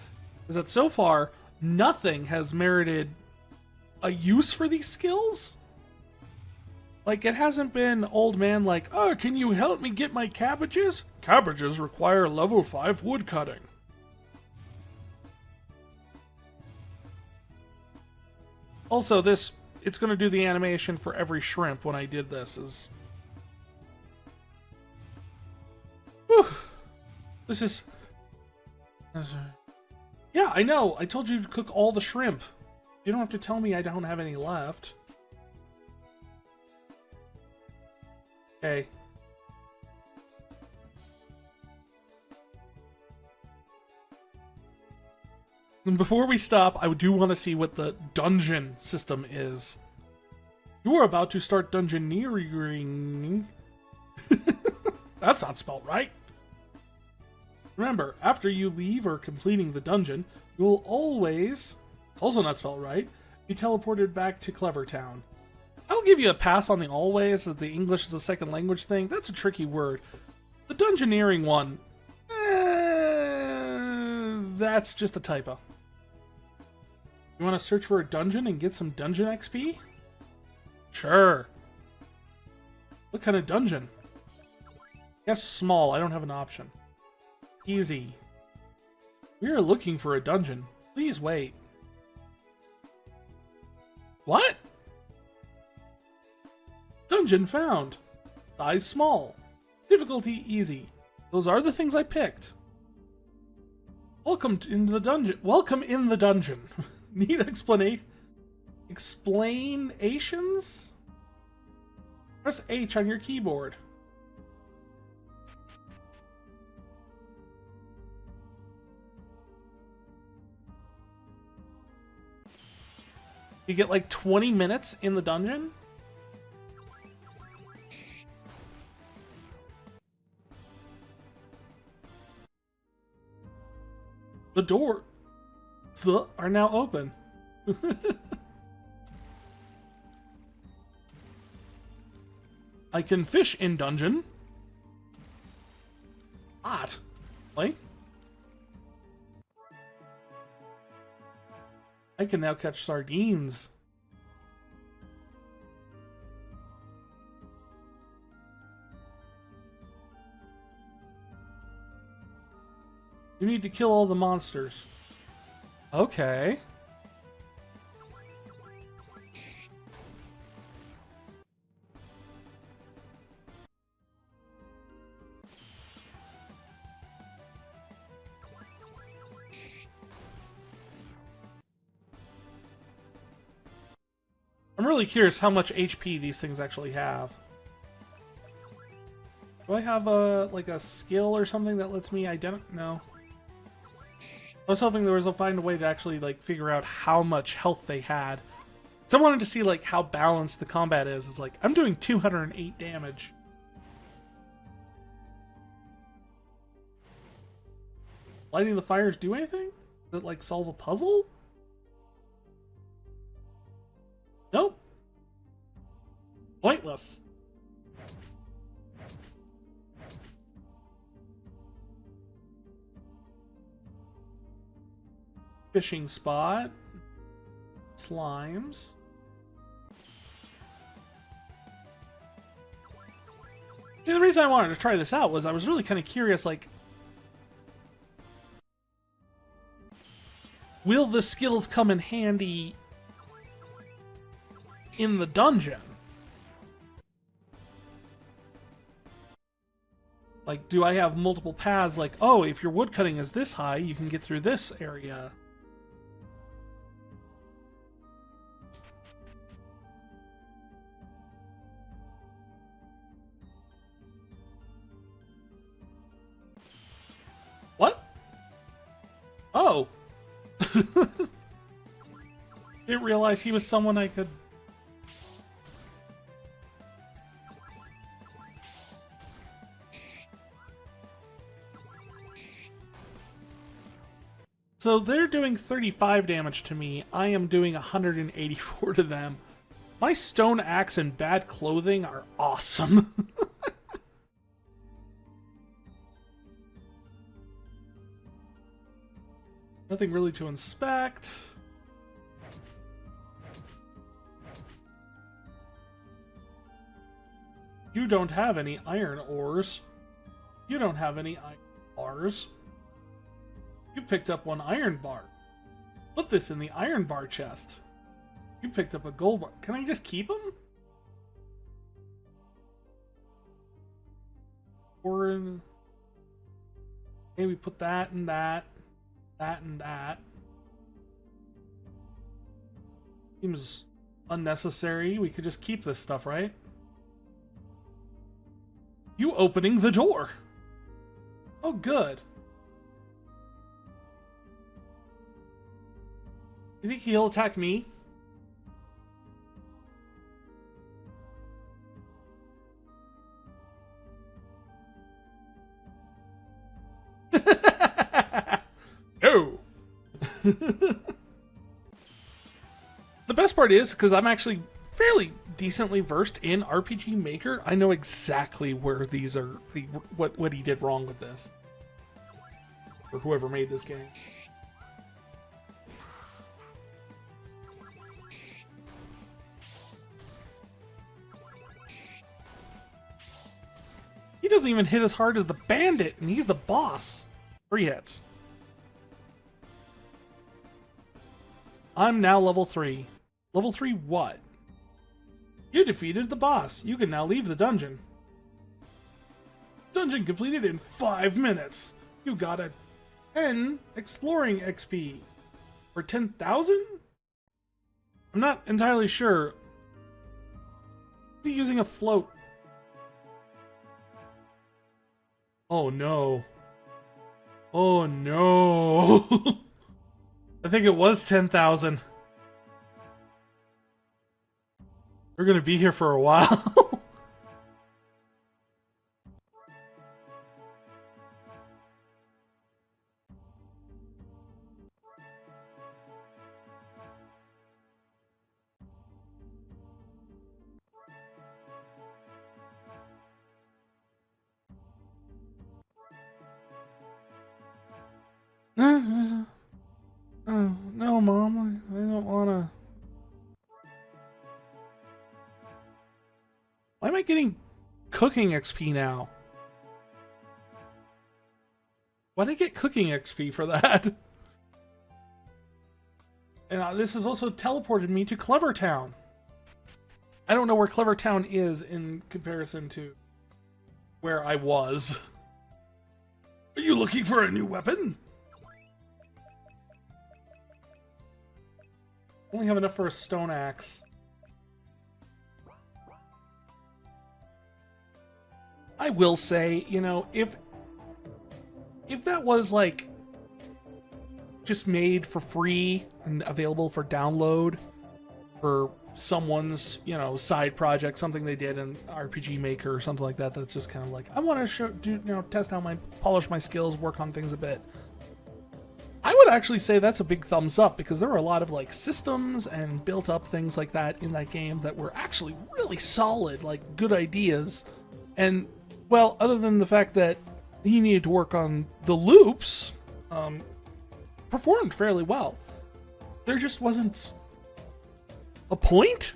Is that so far, nothing has merited a use for these skills? Like, it hasn't been old man like, oh, can you help me get my cabbages? Cabbages require level 5 woodcutting. Also, it's going to do the animation for every shrimp when I did this. Whew. This is... Yeah, I know. I told you to cook all the shrimp. You don't have to tell me I don't have any left. Okay. And before we stop, I do want to see what the dungeon system is. You are about to start dungeoneering. That's not spelled right. Remember, after you leave or completing the dungeon, you will always, it's also not spelled right, be teleported back to Clevertown. I'll give you a pass on the always, as the English is a second language thing. That's a tricky word. The dungeoneering one, that's just a typo. You want to search for a dungeon and get some dungeon XP? Sure. What kind of dungeon? Yes, small. I don't have an option. Easy. We are looking for a dungeon. Please wait. What? Dungeon found. Size small. Difficulty easy. Those are the things I picked. Welcome in the dungeon. Welcome in the dungeon. Need explanations? Press H on your keyboard. You get like 20 minutes in the dungeon? The doors are now open. I can fish in dungeon. Hot. Like? I can now catch sardines. You need to kill all the monsters. Okay. I'm really curious how much HP these things actually have. Do I have a like a skill or something that lets me identify? No. I was hoping there was a find a way to actually like figure out how much health they had. So I wanted to see like how balanced the combat is. It's like I'm doing 208 damage. Lighting the fires do anything? Does it like solve a puzzle? Nope. Pointless. Fishing spot. Slimes. Yeah, the reason I wanted to try this out was I was really kind of curious, like, will the skills come in handy in the dungeon? Like, do I have multiple paths? Like, oh, if your woodcutting is this high, you can get through this area. What? Oh. Didn't realize he was someone I could... So they're doing 35 damage to me. I am doing 184 to them. My stone axe and bad clothing are awesome. Nothing really to inspect. You don't have any iron ores. You don't have any iron bars. You picked up one iron bar. Put this in the iron bar chest. You picked up a gold bar. Can I just keep them? Or in... maybe put that and that. That and that. Seems unnecessary. We could just keep this stuff, right? You opening the door. Oh, good. You think he'll attack me? No! The best part is, because I'm actually fairly decently versed in RPG Maker, I know exactly where these are, what he did wrong with this. Or whoever made this game. He doesn't even hit as hard as the bandit, and he's the boss. 3 hits. I'm now level 3. Level 3 what? You defeated the boss. You can now leave the dungeon. Dungeon completed in 5 minutes. You got a 10 exploring XP. For 10,000? I'm not entirely sure. Is he using a float? Oh no. Oh no. I think it was 10,000. We're gonna be here for a while. am I getting cooking XP now? Why did I get cooking XP for that? And this has also teleported me to Clevertown. I don't know where Clevertown is in comparison to where I was. Are you looking for a new weapon? Only have enough for a stone axe. I will say, you know, if that was like just made for free and available for download for someone's, you know, side project, something they did in RPG Maker or something like that, that's just kind of like, I want to test out polish my skills, work on things a bit. I would actually say that's a big thumbs up, because there were a lot of like systems and built up things like that in that game that were actually really solid, like good ideas. And well, other than the fact that he needed to work on the loops, performed fairly well. There just wasn't a point,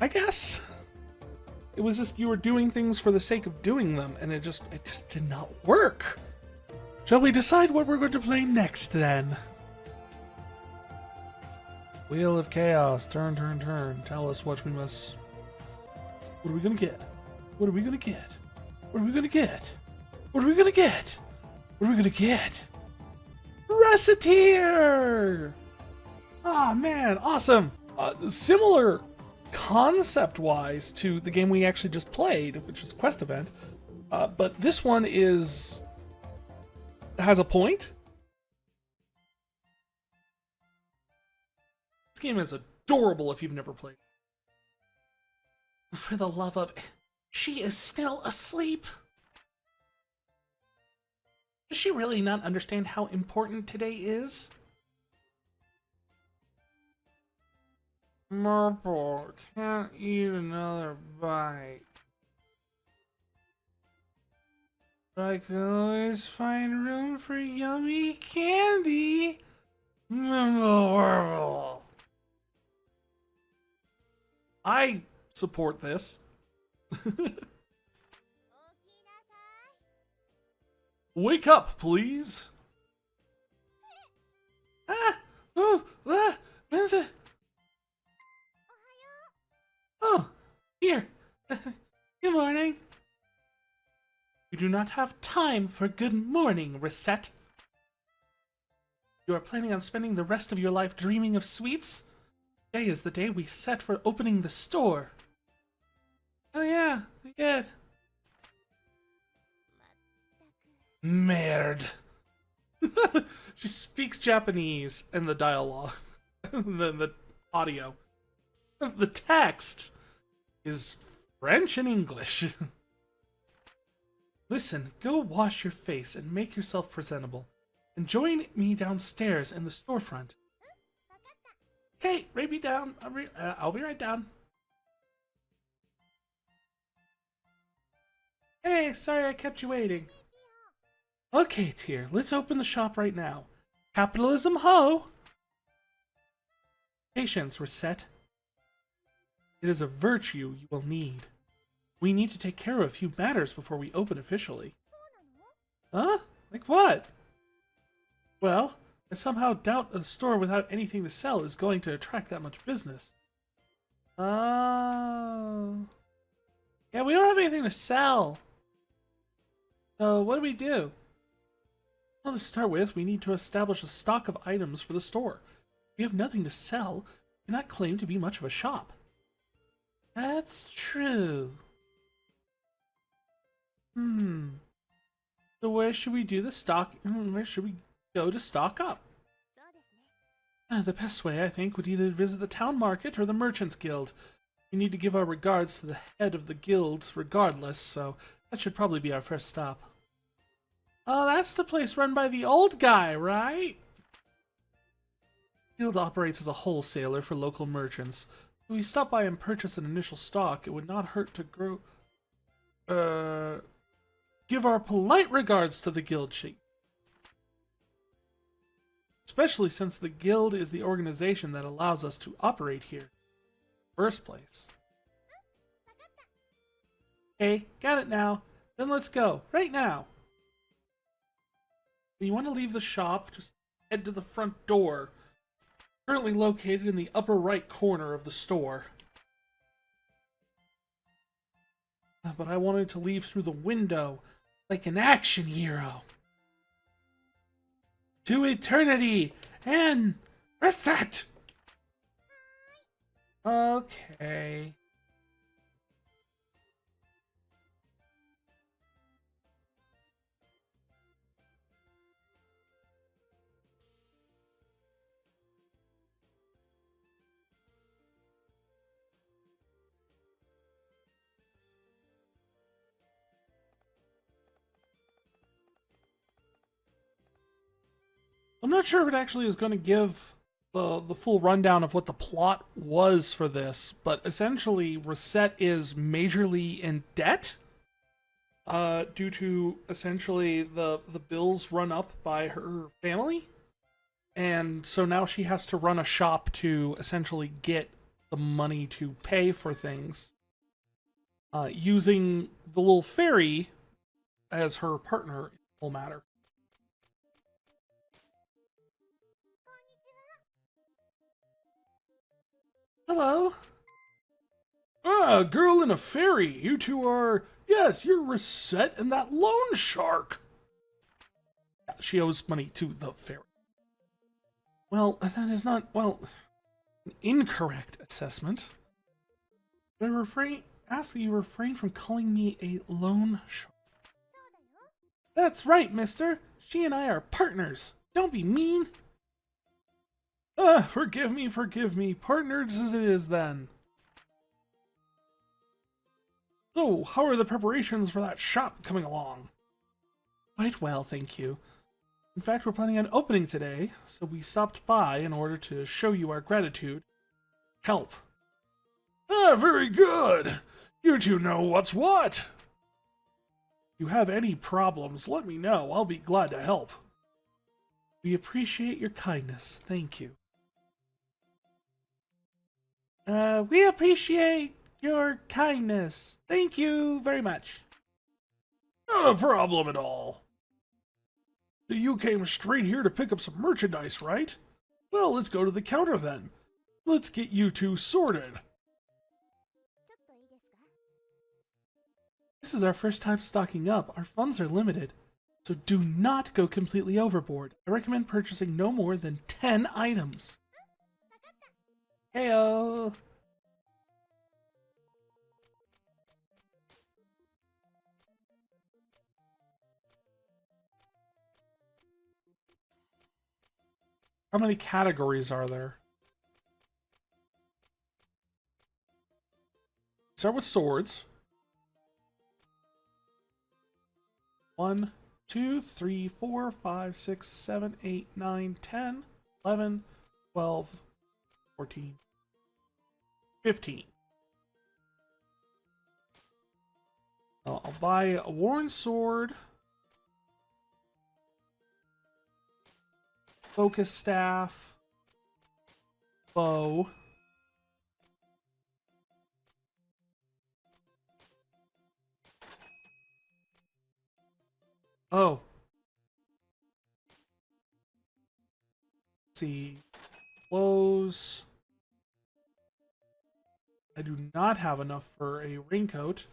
I guess. It was just you were doing things for the sake of doing them, and it just did not work. Shall we decide what we're going to play next, then? Wheel of Chaos. Turn, turn, turn. Tell us what we must... What are we gonna get? What are we gonna get? What are we gonna get? What are we gonna get? What are we gonna get? Reciteer! Ah, man, awesome! Similar concept-wise to the game we actually just played, which is Quest Event, but this one has a point. This game is adorable if you've never played. For the love of... She is still asleep. Does she really not understand how important today is? Merple, can't eat another bite. But I can always find room for yummy candy. Memorable. I support this. Wake up, please. When's it? Oh, here. Good morning. We do not have time for good morning, Reset. You are planning on spending the rest of your life dreaming of sweets? Today is the day we set for opening the store. Oh yeah, we did. Merde. She speaks Japanese in the dialogue. the audio. The text is French and English. Listen, go wash your face and make yourself presentable. And join me downstairs in the storefront. Okay, right me down. I'll be right down. Hey, sorry I kept you waiting. Okay, Tyr, let's open the shop right now. Capitalism, ho! Patience, Reset. It is a virtue you will need. We need to take care of a few matters before we open officially. Huh? Like what? Well, I somehow doubt a store without anything to sell is going to attract that much business. Oh. Yeah, we don't have anything to sell. So, what do we do? Well, to start with, we need to establish a stock of items for the store. If we have nothing to sell, we cannot claim to be much of a shop. That's true. So where should we do the stock? Where should we go to stock up? The best way, I think, would either visit the town market or the Merchants Guild. We need to give our regards to the head of the guild regardless, so that should probably be our first stop. Oh, that's the place run by the old guy, right? The guild operates as a wholesaler for local merchants. If we stop by and purchase an initial stock, it would not hurt to give our polite regards to the guild chief. Especially since the guild is the organization that allows us to operate here in the first place. Okay, got it now. Then let's go, right now. When you want to leave the shop, just head to the front door, currently located in the upper right corner of the store. But I wanted to leave through the window, like an action hero. To eternity and reset! Okay. I'm not sure if it actually is going to give the full rundown of what the plot was for this, but essentially, Reset is majorly in debt due to essentially the bills run up by her family, and so now she has to run a shop to essentially get the money to pay for things, using the little fairy as her partner in the whole matter. Hello. Ah, girl and a fairy. You two are... Yes, you're Reset and that loan shark. She owes money to the fairy. Well, that is not, well, an incorrect assessment. But ask that you refrain from calling me a loan shark. That's right, mister. She and I are partners. Don't be mean. Forgive me, forgive me. Partners as it is, then. So, how are the preparations for that shop coming along? Quite well, thank you. In fact, we're planning on opening today, so we stopped by in order to show you our gratitude. Help. Ah, very good. You two know what's what. If you have any problems, let me know. I'll be glad to help. We appreciate your kindness. Thank you. We appreciate your kindness. Thank you very much. Not a problem at all. So you came straight here to pick up some merchandise, right? Well, let's go to the counter then. Let's get you two sorted. This is our first time stocking up. Our funds are limited, so do not go completely overboard. I recommend purchasing no more than 10 items. Heyo! How many categories are there? Start with swords. 1, 2, 3, 4, 5, 6, 7, 8, 9, 10, 11, 12, 14, 15. I'll buy a worn sword, focus staff, bow, oh. Let's see. Clothes. I do not have enough for a raincoat.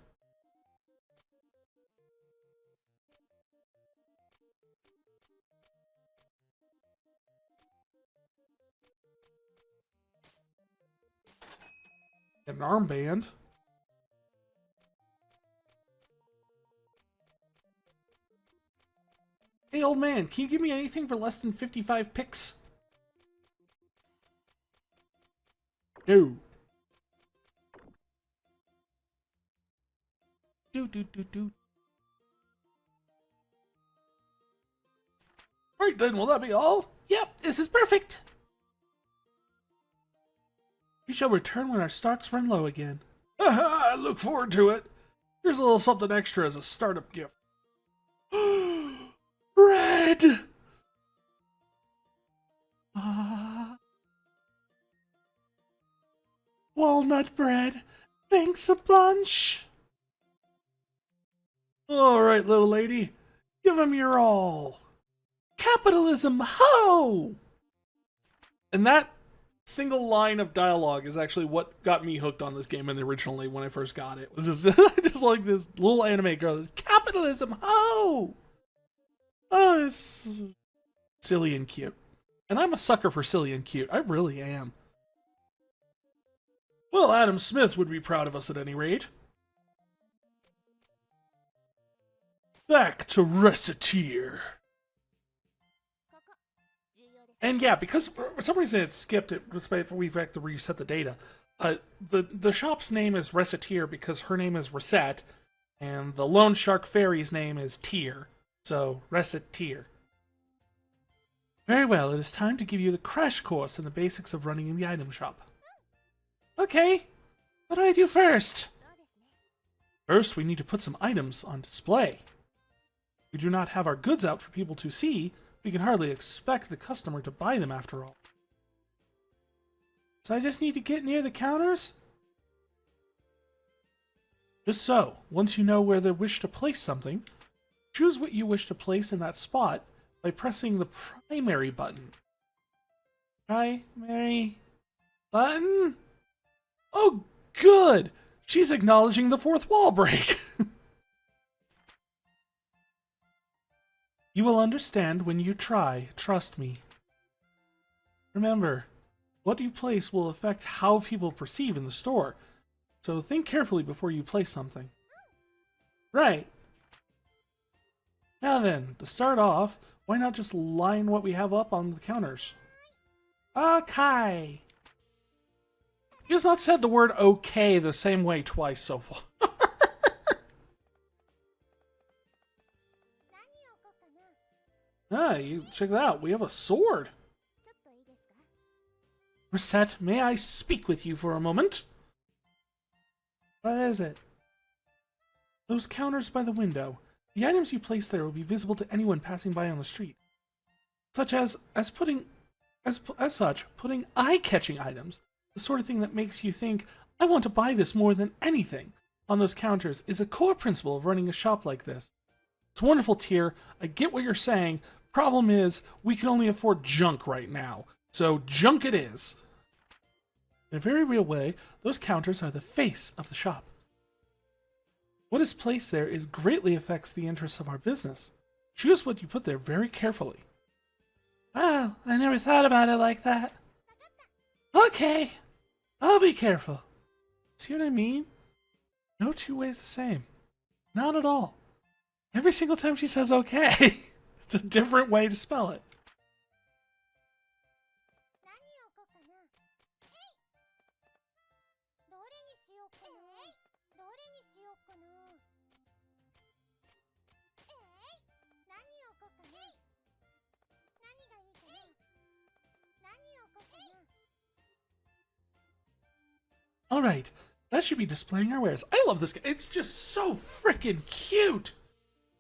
An armband. Hey, old man, can you give me anything for less than 55 picks? No. Do. Right then, will that be all? Yep, this is perfect. We shall return when our stocks run low again. I look forward to it. Here's a little something extra as a startup gift. Bread! Walnut bread. Thanks a bunch. All right, little lady. Give him your all. Capitalism, ho! And that single line of dialogue is actually what got me hooked on this game originally when I first got it. It was just like this little anime girl. Capitalism, ho! Oh, it's silly and cute. And I'm a sucker for silly and cute. I really am. Well, Adam Smith would be proud of us at any rate. Back to Recettear. And yeah, because for some reason it skipped it, despite we have to reset the data. The shop's name is Recettear because her name is Recette, and the Lone Shark Fairy's name is Tear. So, Recettear. Very well, it is time to give you the crash course in the basics of running in the item shop. Okay, what do I do first? First, we need to put some items on display. We do not have our goods out for people to see. We can hardly expect the customer to buy them after all. So I just need to get near the counters? Just so, once you know where they wish to place something, choose what you wish to place in that spot by pressing the primary button. Primary button? Oh, good! She's acknowledging the fourth wall break! You will understand when you try, trust me. Remember, what you place will affect how people perceive in the store, so think carefully before you place something. Right. Now then, to start off, why not just line what we have up on the counters? Okay. He has not said the word okay the same way twice so far. Ah, you check that out. We have a sword. Recette, may I speak with you for a moment? What is it? Those counters by the window. The items you place there will be visible to anyone passing by on the street. Such as putting eye-catching items, the sort of thing that makes you think, I want to buy this more than anything, on those counters is a core principle of running a shop like this. It's wonderful, Tear. I get what you're saying. Problem is, we can only afford junk right now. So junk it is. In a very real way, those counters are the face of the shop. What is placed there greatly affects the interests of our business. Choose what you put there very carefully. Wow, I never thought about it like that. Okay, I'll be careful. See what I mean? No two ways the same. Not at all. Every single time she says okay, it's a different way to spell it. Alright, that should be displaying our wares. I love this game. It's just so freaking cute.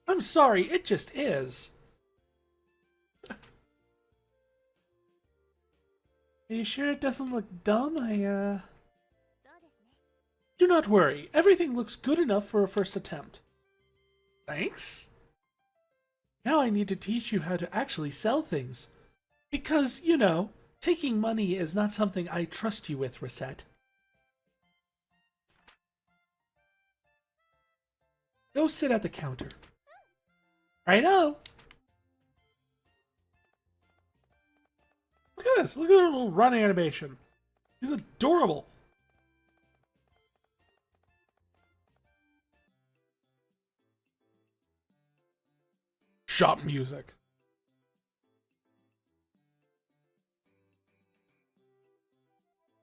I'm sorry, it just is. Are you sure it doesn't look dumb? Do not worry. Everything looks good enough for a first attempt. Thanks. Now I need to teach you how to actually sell things. Because, you know, taking money is not something I trust you with, Recette. Go sit at the counter. Righto. Look at this. Look at her little running animation. He's adorable. Shop music.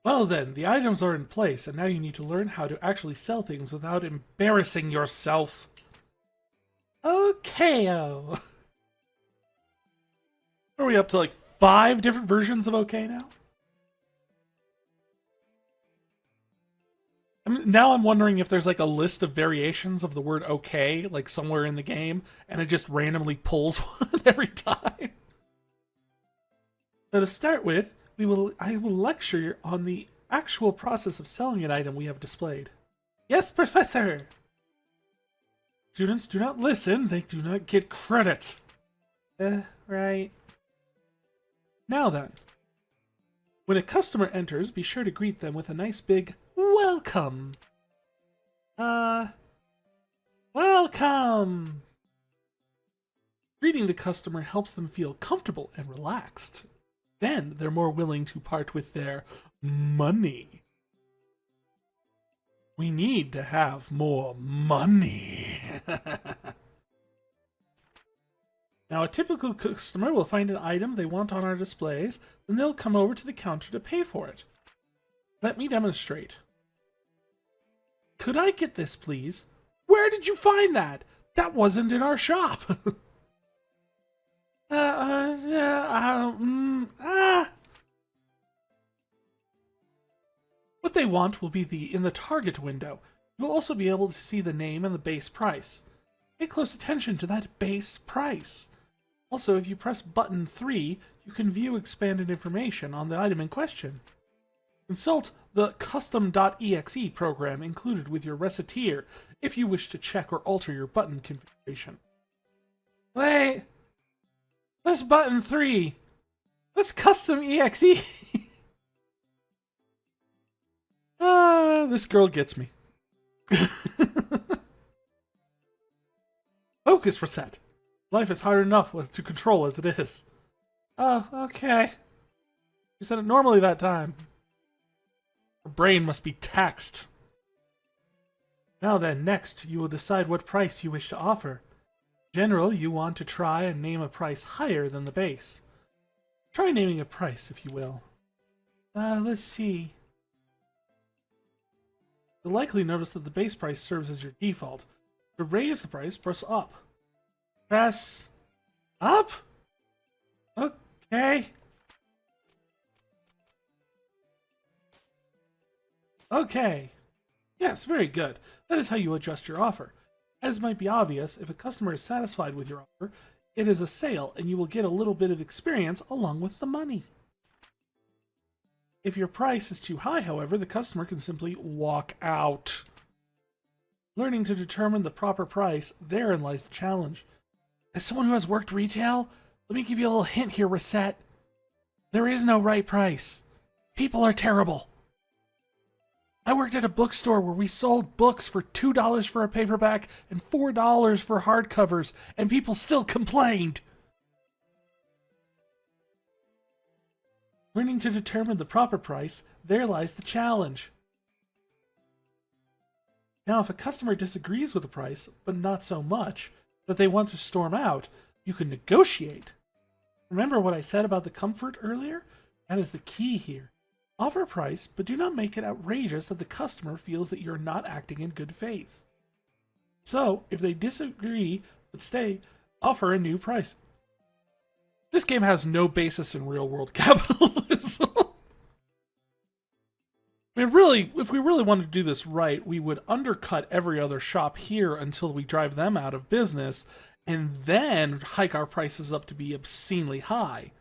Well then, the items are in place, and now you need to learn how to actually sell things without embarrassing yourself. Okay-o. Are we up to like 5 different versions of okay now? Now I'm wondering if there's like a list of variations of the word okay, like somewhere in the game, and it just randomly pulls one every time. So to start with, I will lecture you on the actual process of selling an item we have displayed. Yes, Professor! Students do not listen, they do not get credit. Right. Now then. When a customer enters, be sure to greet them with a nice big welcome. Welcome! Greeting the customer helps them feel comfortable and relaxed. Then they're more willing to part with their money. We need to have more money. Now, a typical customer will find an item they want on our displays, then they'll come over to the counter to pay for it. Let me demonstrate. Could I get this, please? Where did you find that? That wasn't in our shop. What they want will be in the target window. You'll also be able to see the name and the base price. Pay close attention to that base price. Also, if you press button 3, you can view expanded information on the item in question. Consult the custom.exe program included with your Recettear if you wish to check or alter your button configuration. Wait! What's button 3? What's custom.exe? This girl gets me. Focus reset. Life is hard enough to control as it is. Oh, okay. You said it normally that time. Her brain must be taxed. Now then, next, you will decide what price you wish to offer. In general, you want to try and name a price higher than the base. Try naming a price, if you will. Let's see. You'll likely notice that the base price serves as your default. To raise the price, press up. Press up? Okay. Okay. Yes, very good. That is how you adjust your offer. As might be obvious, if a customer is satisfied with your offer, it is a sale and you will get a little bit of experience along with the money. If your price is too high, however, the customer can simply walk out. Learning to determine the proper price, therein lies the challenge. As someone who has worked retail, let me give you a little hint here, Reset. There is no right price. People are terrible. I worked at a bookstore where we sold books for $2 for a paperback and $4 for hardcovers, and people still complained. Learning to determine the proper price, there lies the challenge. Now, if a customer disagrees with the price, but not so much, that they want to storm out, you can negotiate. Remember what I said about the comfort earlier? That is the key here. Offer a price, but do not make it outrageous that the customer feels that you're not acting in good faith. So, if they disagree, but stay, offer a new price. This game has no basis in real-world capitalism. I mean, really, if we really wanted to do this right, we would undercut every other shop here until we drive them out of business, and then hike our prices up to be obscenely high.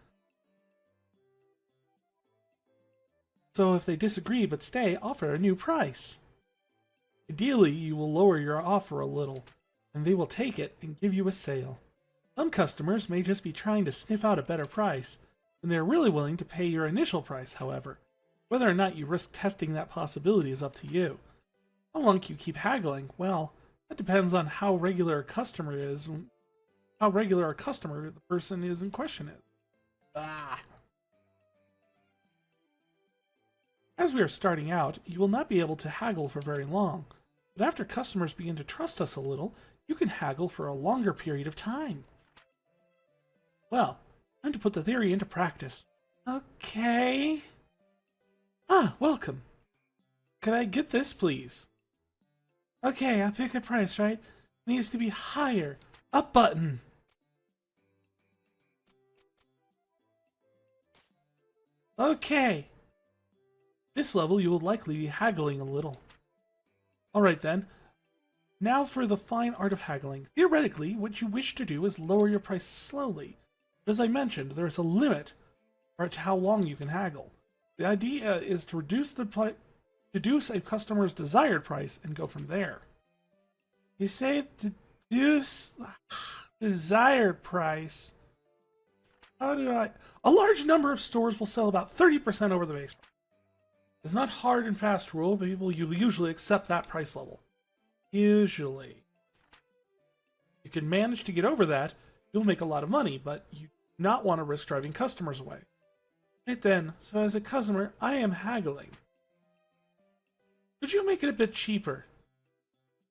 So if they disagree but stay, offer a new price. Ideally, you will lower your offer a little, and they will take it and give you a sale. Some customers may just be trying to sniff out a better price, and they're really willing to pay your initial price, however. Whether or not you risk testing that possibility is up to you. How long can you keep haggling? Well, that depends on how regular a customer is, how regular a customer the person is in question is. As we are starting out, you will not be able to haggle for very long, but after customers begin to trust us a little, you can haggle for a longer period of time. Well, time to put the theory into practice. Okay. Welcome. Could I get this, please? Okay, I'll pick a price, right? It needs to be higher. Up button. Okay. This level, you will likely be haggling a little. Alright then. Now for the fine art of haggling. Theoretically, what you wish to do is lower your price slowly. But as I mentioned, there is a limit to how long you can haggle. The idea is to reduce a customer's desired price and go from there. You say to reduce desired price. How do I? A large number of stores will sell about 30% over the base price. It's not hard and fast rule, but people usually accept that price level. Usually. You can manage to get over that, you'll make a lot of money, but you do not want to risk driving customers away. Right then, so as a customer, I am haggling. Could you make it a bit cheaper?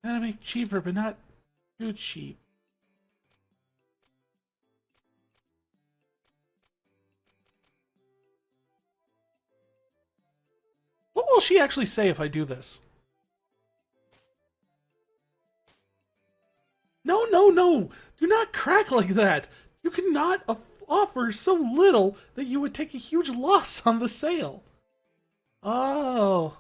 Gotta make cheaper, but not too cheap. What will she actually say if I do this? No, no, no! Do not crack like that! You cannot offer so little that you would take a huge loss on the sale. Oh.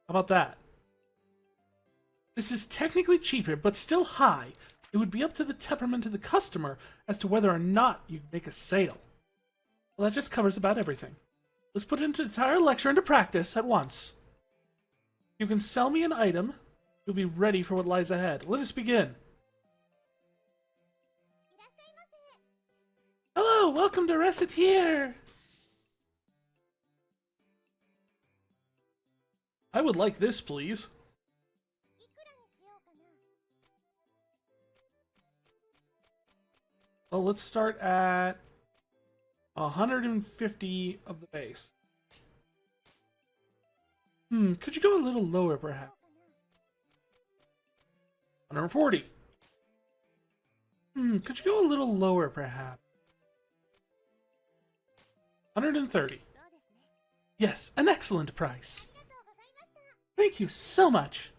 How about that? This is technically cheaper, but still high. It would be up to the temperament of the customer as to whether or not you make a sale. Well, that just covers about everything. Let's put the entire lecture into practice at once. You can sell me an item. You'll be ready for what lies ahead. Let us begin. Hello, welcome to Recetier. I would like this, please. Well, let's start at 150 of the base. Could you go a little lower, perhaps? 140. Could you go a little lower, perhaps? 130. Yes, an excellent price. Thank you so much.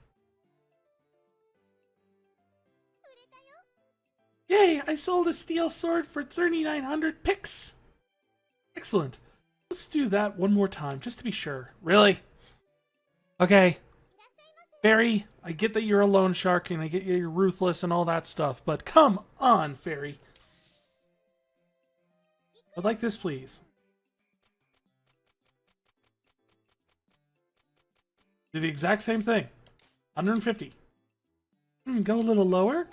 Yay, I sold a steel sword for 3,900 pix. Excellent. Let's do that one more time, just to be sure. Really? Okay. Fairy, I get that you're a loan shark, and I get you're ruthless and all that stuff, but come on, Fairy. I'd like this, please. Do the exact same thing. 150. Go a little lower.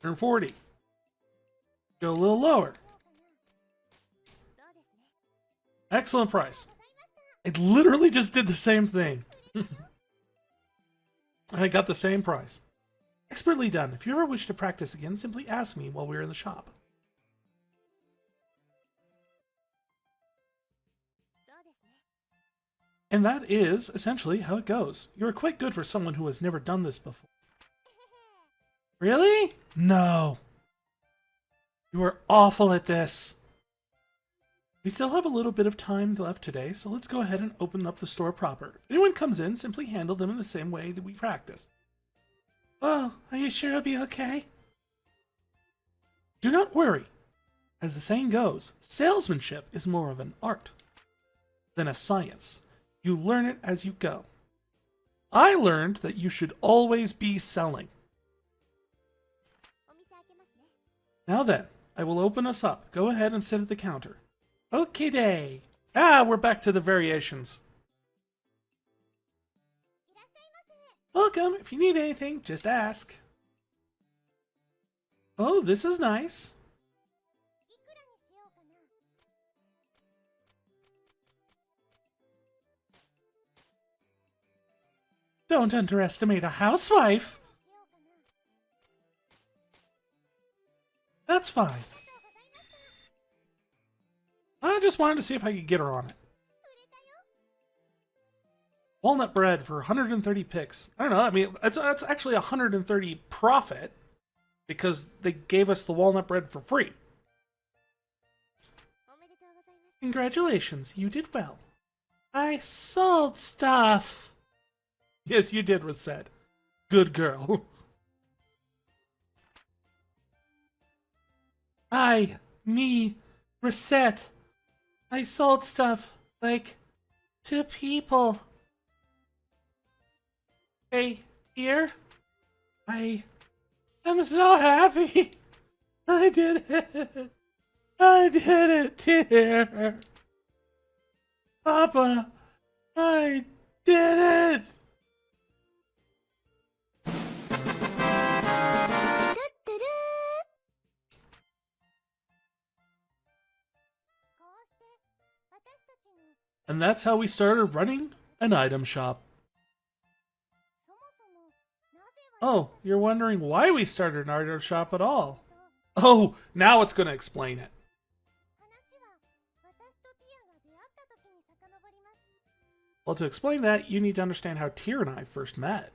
140. Go a little lower. Excellent price. It literally just did the same thing. And I got the same price. Expertly done. If you ever wish to practice again, simply ask me while we're in the shop. And that is essentially how it goes. You're quite good for someone who has never done this before. Really? No. You are awful at this. We still have a little bit of time left today, so let's go ahead and open up the store proper. If anyone comes in, simply handle them in the same way that we practiced. Oh, are you sure it'll be okay? Do not worry. As the saying goes, salesmanship is more of an art than a science. You learn it as you go. I learned that you should always be selling. Now then, I will open us up. Go ahead and sit at the counter. Okay day. We're back to the variations. Welcome. If you need anything, just ask. Oh, this is nice. Don't underestimate a housewife. That's fine. I just wanted to see if I could get her on it. Walnut bread for 130 pix. I don't know. I mean, that's actually 130 profit because they gave us the walnut bread for free. Congratulations, you did well. I sold stuff. Yes, you did, Rosette. Good girl. Me, Rosette. I sold stuff, like, to people. Hey, dear. I am so happy. I did it. I did it, dear. Papa, I did it. And that's how we started running an item shop. Oh, you're wondering why we started an item shop at all. Oh, now it's going to explain it. Well, to explain that, you need to understand how Tyr and I first met.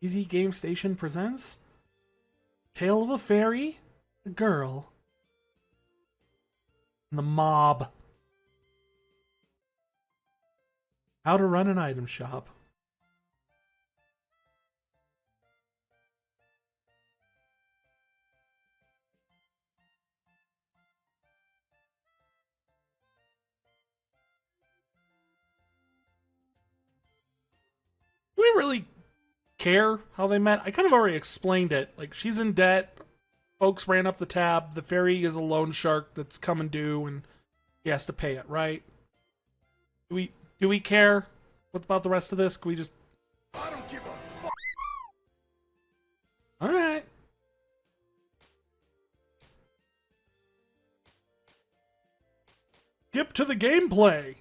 Easy Game Station presents Tale of a Fairy, a Girl, and the Mob. How to run an item shop. Do we really care how they met? I kind of already explained it. Like, she's in debt, folks ran up the tab, the fairy is a loan shark that's coming due, and he has to pay it, right? Do we care? What about the rest of this? Can we just... I don't give a fuck. Alright. Skip to the gameplay!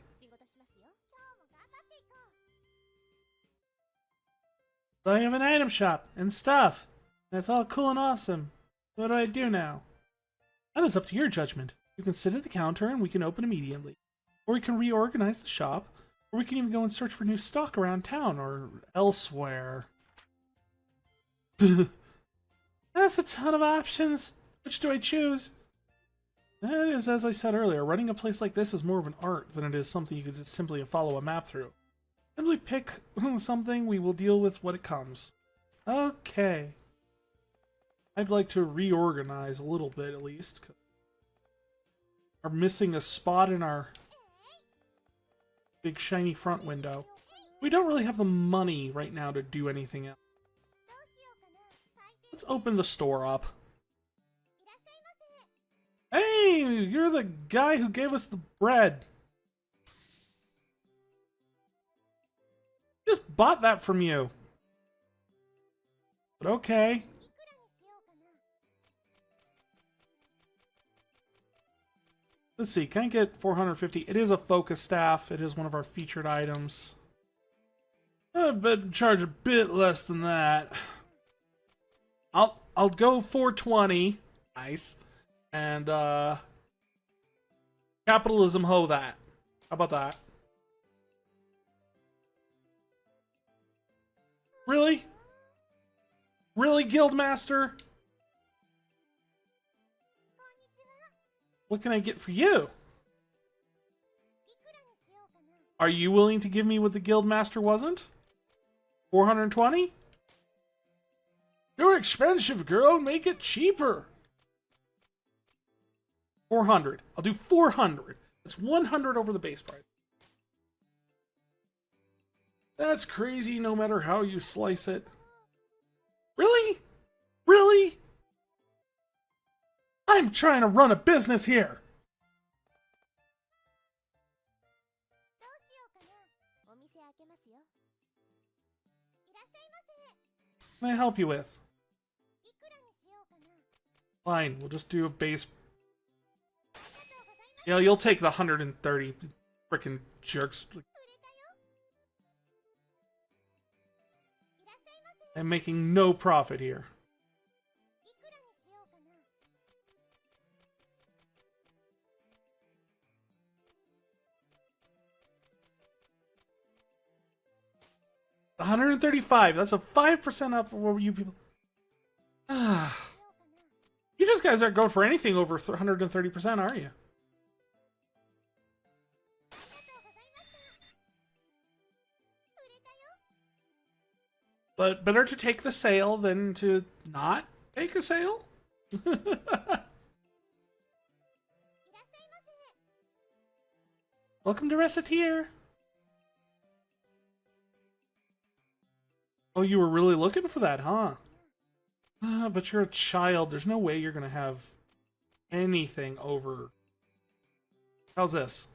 So I have an item shop and stuff. That's all cool and awesome. What do I do now? That is up to your judgment. You can sit at the counter and we can open immediately. Or we can reorganize the shop. Or we can even go and search for new stock around town or elsewhere. That's a ton of options. Which do I choose? That is, as I said earlier, running a place like this is more of an art than it is something you can just simply follow a map through. Simply pick something, we will deal with what it comes. Okay. I'd like to reorganize a little bit at least. We're missing a spot in our big shiny front window. We don't really have the money right now to do anything else. Let's open the store up. Hey, you're the guy who gave us the bread. Just bought that from you. But okay. Let's see, can I get 450? It is a focus staff. It is one of our featured items. I bet charge a bit less than that. I'll go 420. Nice. And capitalism ho that. How about that? Really? Really, Guildmaster? What can I get for you? Are you willing to give me what the Guildmaster wasn't? 420? You're expensive, girl. Make it cheaper. 400. I'll do 400. That's 100 over the base price. That's crazy no matter how you slice it. Really? Really? I'm trying to run a business here. What can I help you with? Fine, we'll just do a base. Yeah, you'll take the 130. Frickin' jerks. I'm making no profit here. $135. That's a 5% up for you people. You just guys aren't going for anything over 130%, are you? But better to take the sale than to not take a sale. Welcome to Reciteer. Oh, you were really looking for that, huh? But you're a child. There's no way you're gonna have anything over. How's this?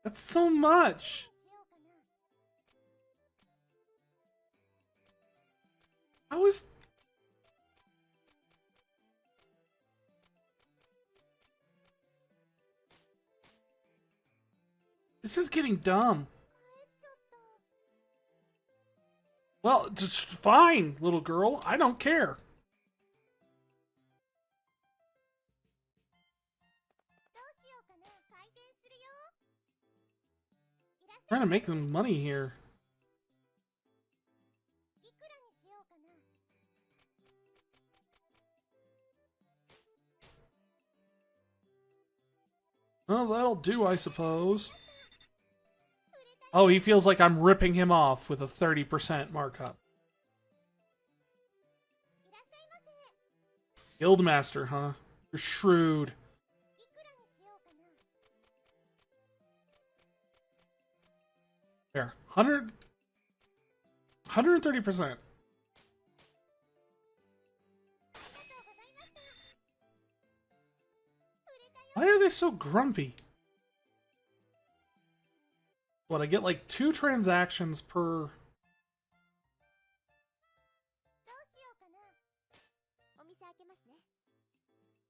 That's so much. How is... This is getting dumb. Well, just fine, little girl. I don't care. Trying to make some money here. Well, that'll do, I suppose. Oh, he feels like I'm ripping him off with a 30% markup. Guildmaster, huh? You're shrewd. There. 130%. Why are they so grumpy? What, I get like 2 transactions per...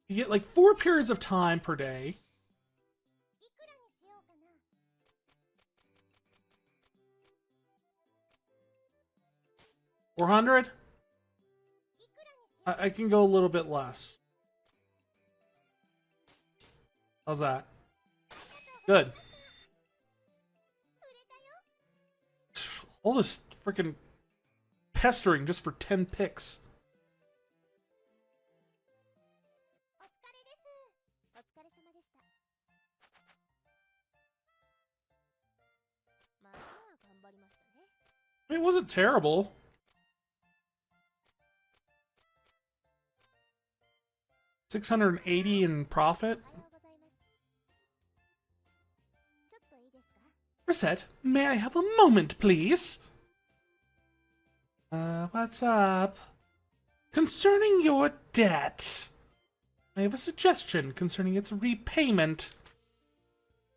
You get like 4 periods of time per day. $400? I can go a little bit less. How's that? Good. All this freaking pestering just for 10 picks. I mean, it wasn't terrible. $680 in profit. Reset, may I have a moment, please? What's up? Concerning your debt, I have a suggestion concerning its repayment.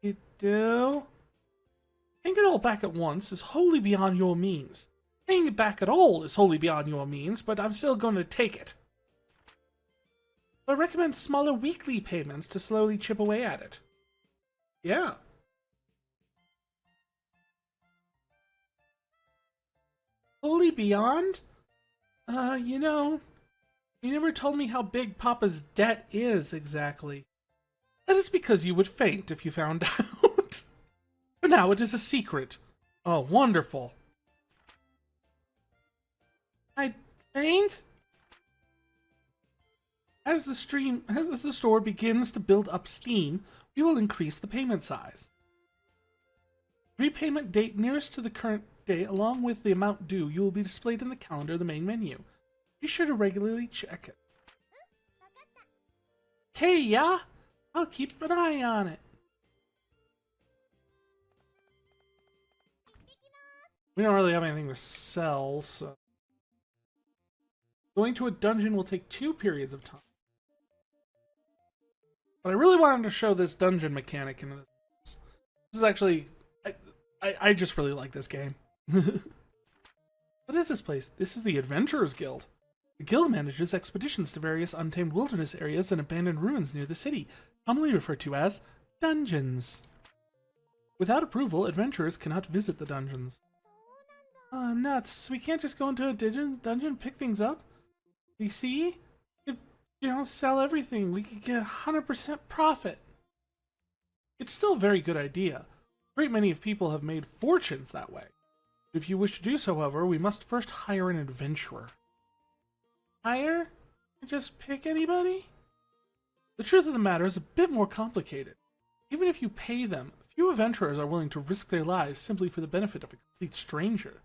You do? Paying it all back at once is wholly beyond your means. Paying it back at all is wholly beyond your means, but I'm still going to take it. I recommend smaller weekly payments to slowly chip away at it. Yeah. Wholly beyond? You know, you never told me how big Papa's debt is exactly. That is because you would faint if you found out. But now it is a secret. Oh, wonderful. I'd faint? As the store begins to build up steam, we will increase the payment size. Repayment date nearest to the current day, along with the amount due, you will be displayed in the calendar of the main menu. Be sure to regularly check it. Okay, yeah? I'll keep an eye on it. We don't really have anything to sell, so... Going to a dungeon will take 2 periods of time. But I really wanted to show this dungeon mechanic in this. This is actually... I just really like this game. What is this place? This is the Adventurers Guild. The guild manages expeditions to various untamed wilderness areas and abandoned ruins near the city, commonly referred to as dungeons. Without approval, adventurers cannot visit the dungeons. Nuts. We can't just go into a dungeon, pick things up? You see? You know, sell everything. We could get 100% profit. It's still a very good idea. A great many of people have made fortunes that way. If you wish to do so, however, we must first hire an adventurer. Hire? Just pick anybody? The truth of the matter is a bit more complicated. Even if you pay them, few adventurers are willing to risk their lives simply for the benefit of a complete stranger.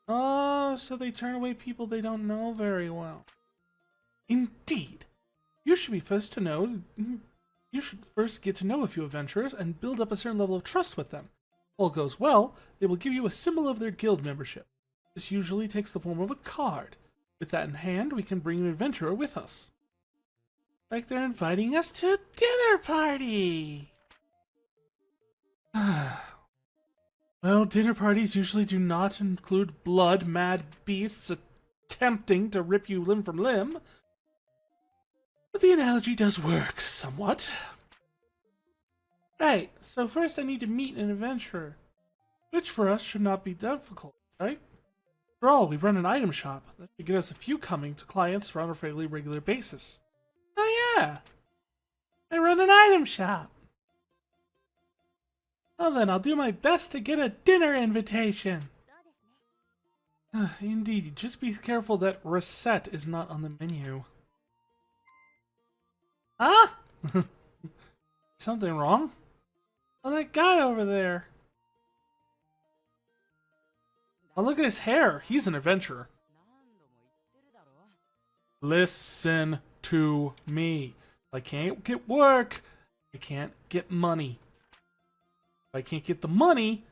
Oh, so they turn away people they don't know very well. Indeed. You should be first to know. You should first get to know a few adventurers and build up a certain level of trust with them. If all goes well, they will give you a symbol of their guild membership. This usually takes the form of a card. With that in hand, we can bring an adventurer with us. Like they're inviting us to a dinner party! Well, dinner parties usually do not include blood, mad beasts attempting to rip you limb from limb. But the analogy does work, somewhat. Right, so first I need to meet an adventurer, which for us should not be difficult, right? After all, we run an item shop that should get us a few coming to clients on a fairly regular basis. Oh yeah, I run an item shop. Well then, I'll do my best to get a dinner invitation. Indeed, just be careful that recette is not on the menu. Huh? Something wrong? Oh, that guy over there. Oh, look at his hair. He's an adventurer. Listen to me. If I can't get work, I can't get money. If I can't get the money,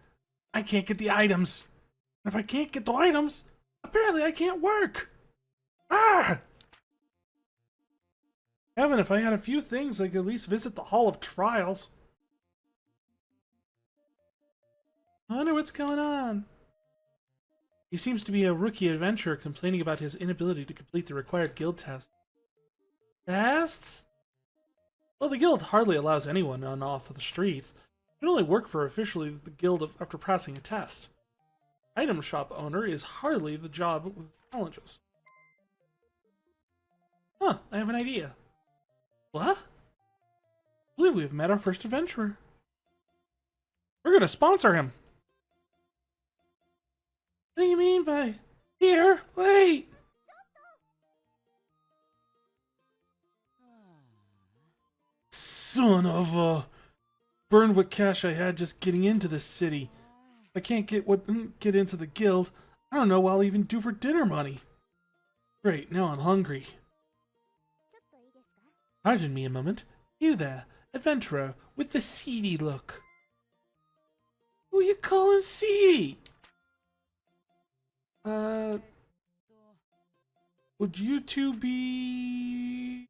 I can't get the items. And if I can't get the items, apparently I can't work. Ah! Heaven, if I had a few things, I could at least visit the Hall of Trials. I wonder what's going on. He seems to be a rookie adventurer complaining about his inability to complete the required guild test. Tests? Well, the guild hardly allows anyone on off of the street. You can only work for officially the guild after passing a test. Item shop owner is hardly the job with challenges. Huh, I have an idea. What? I believe we have met our first adventurer. We're gonna sponsor him. What do you mean by here? Wait! Son of a... Burned what cash I had just getting into this city. If I can't get into the guild, I don't know what I'll even do for dinner money. Great, now I'm hungry. Pardon me a moment. You there, adventurer, with the seedy look. Who you calling seedy? Would you two be...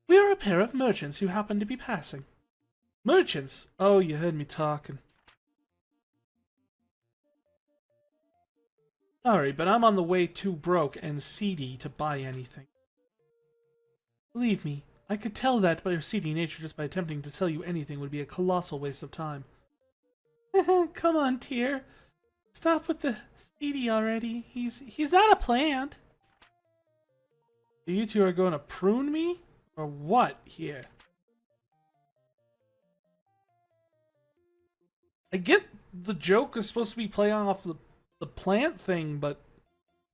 We are a pair of merchants who happen to be passing. Merchants? Oh, you heard me talking. Sorry, but I'm on the way too broke and seedy to buy anything. Believe me, I could tell that by your seedy nature just by attempting to sell you anything would be a colossal waste of time. Come on, Tyr. Stop with the seedy already. He's not a plant. You two are going to prune me? Or what here? I get the joke is supposed to be playing off the plant thing, but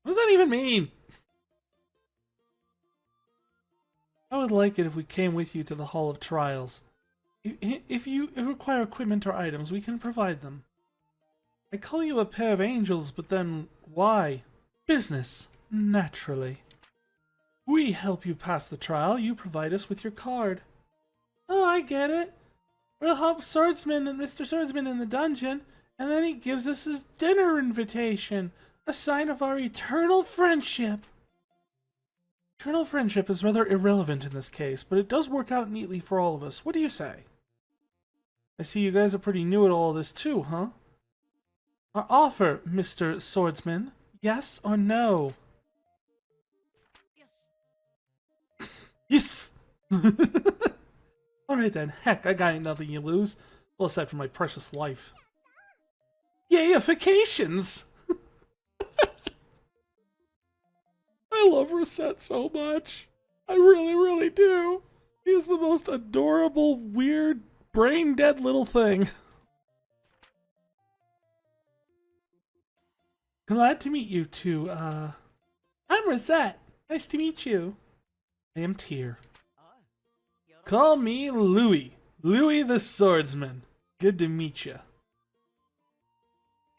what does that even mean? I would like it if we came with you to the Hall of Trials. If you require equipment or items, we can provide them. I call you a pair of angels, but then why? Business, naturally. We help you pass the trial, you provide us with your card. Oh, I get it. We'll help Swordsman and Mr. Swordsman in the dungeon, and then he gives us his dinner invitation, a sign of our eternal friendship. Eternal friendship is rather irrelevant in this case, but it does work out neatly for all of us. What do you say? I see you guys are pretty new at all this too, huh? Our offer, Mr. Swordsman, yes or no? Yes! Alright then, heck, I got nothing you lose. Well, aside from my precious life. Yayifications! I love Recette so much. I really, really do. He is the most adorable, weird, brain-dead little thing. Glad to meet you two. I'm Recette. Nice to meet you. I am Tyr. Call me Louis. Louis the Swordsman. Good to meet you.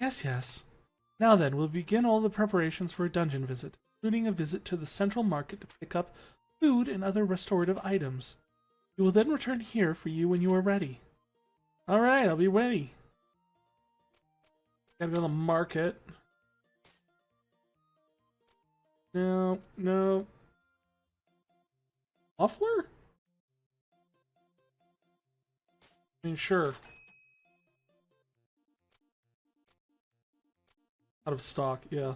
Yes, yes. Now then, we'll begin all the preparations for a dungeon visit, including a visit to the central market to pick up food and other restorative items. We will then return here for you when you are ready. Alright, I'll be ready. Gotta go to the market. No, no. Muffler? I mean, sure. Out of stock, yeah.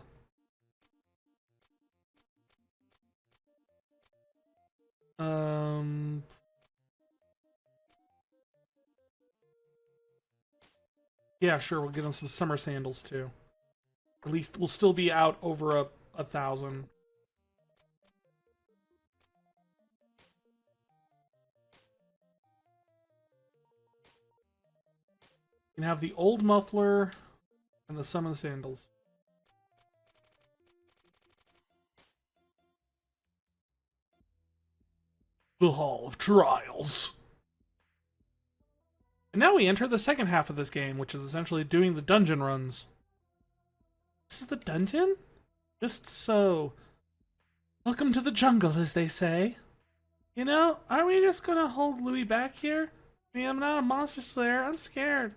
Yeah, sure, we'll get him some summer sandals too. At least we'll still be out over a 1,000. You can have the old muffler and the summer sandals. The Hall of Trials. And now we enter the second half of this game, which is essentially doing the dungeon runs. This is the dungeon? Just so. Welcome to the jungle, as they say. You know, are we just gonna hold Louis back here? I mean, I'm not a monster slayer, I'm scared.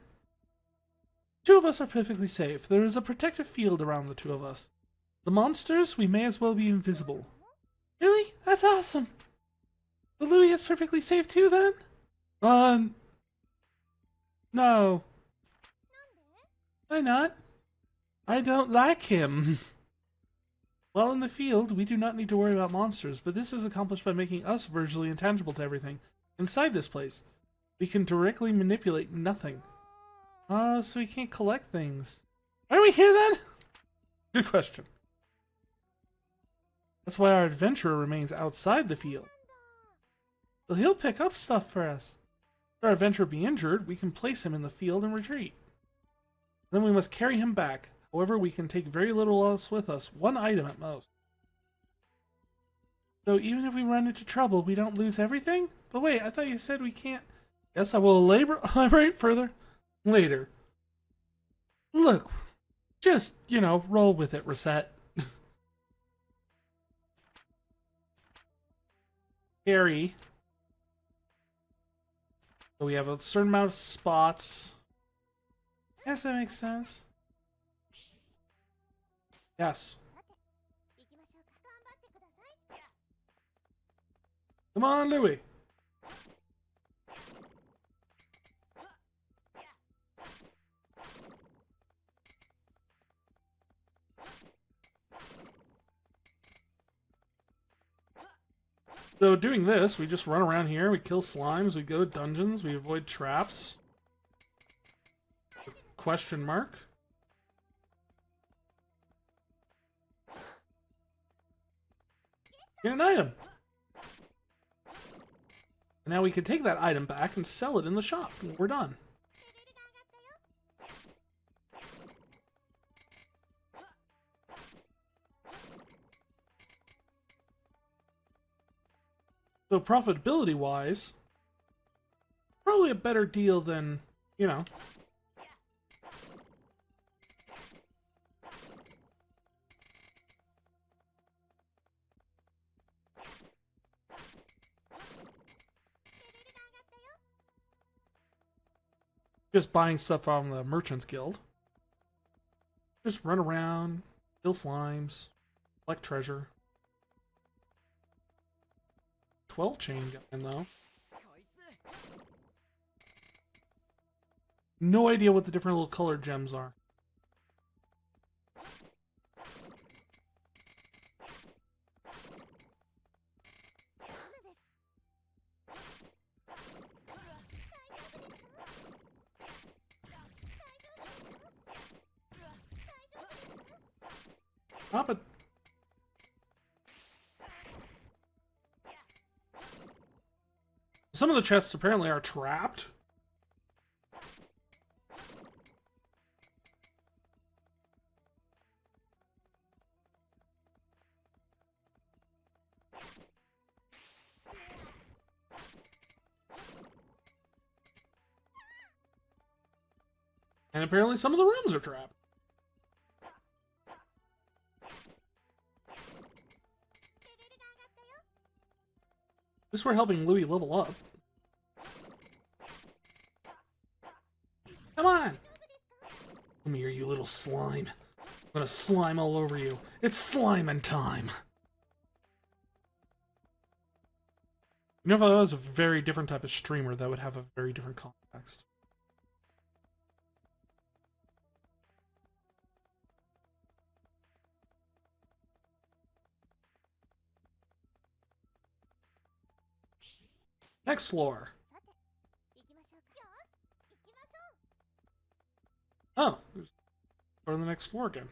Two of us are perfectly safe. There is a protective field around the two of us. The monsters, we may as well be invisible. Really? That's awesome. The Louis is perfectly safe too, then? No. Why not? I don't like him. While in the field, we do not need to worry about monsters, but this is accomplished by making us virtually intangible to everything inside this place. We can directly manipulate nothing. Oh, so we can't collect things. Are we here then? Good question. That's why our adventurer remains outside the field. But he'll pick up stuff for us. If our adventurer be injured, we can place him in the field and retreat. Then we must carry him back. However, we can take very little else with us, one item at most. So even if we run into trouble, we don't lose everything? But wait, I thought you said we can't... Yes, I will elaborate further later. Look, just, you know, roll with it, Reset. Carry. So we have a certain amount of spots. Yes, that makes sense. Yes. Come on, Louis. So doing this, we just run around here, we kill slimes, we go to dungeons, we avoid traps. Question mark. Get an item. And now we can take that item back and sell it in the shop. We're done. So profitability-wise, probably a better deal than, you know. Just buying stuff from the Merchants Guild. Just run around, kill slimes, collect treasure. 12 chain gun though. No idea what the different little colored gems are. Stop it. Some of the chests apparently are trapped. And apparently some of the rooms are trapped. At least we're helping Louis level up. Come on! Come here, you little slime. I'm gonna slime all over you. It's sliming time! You know, if I was a very different type of streamer, that would have a very different context. Next floor. Oh, go to the next floor again.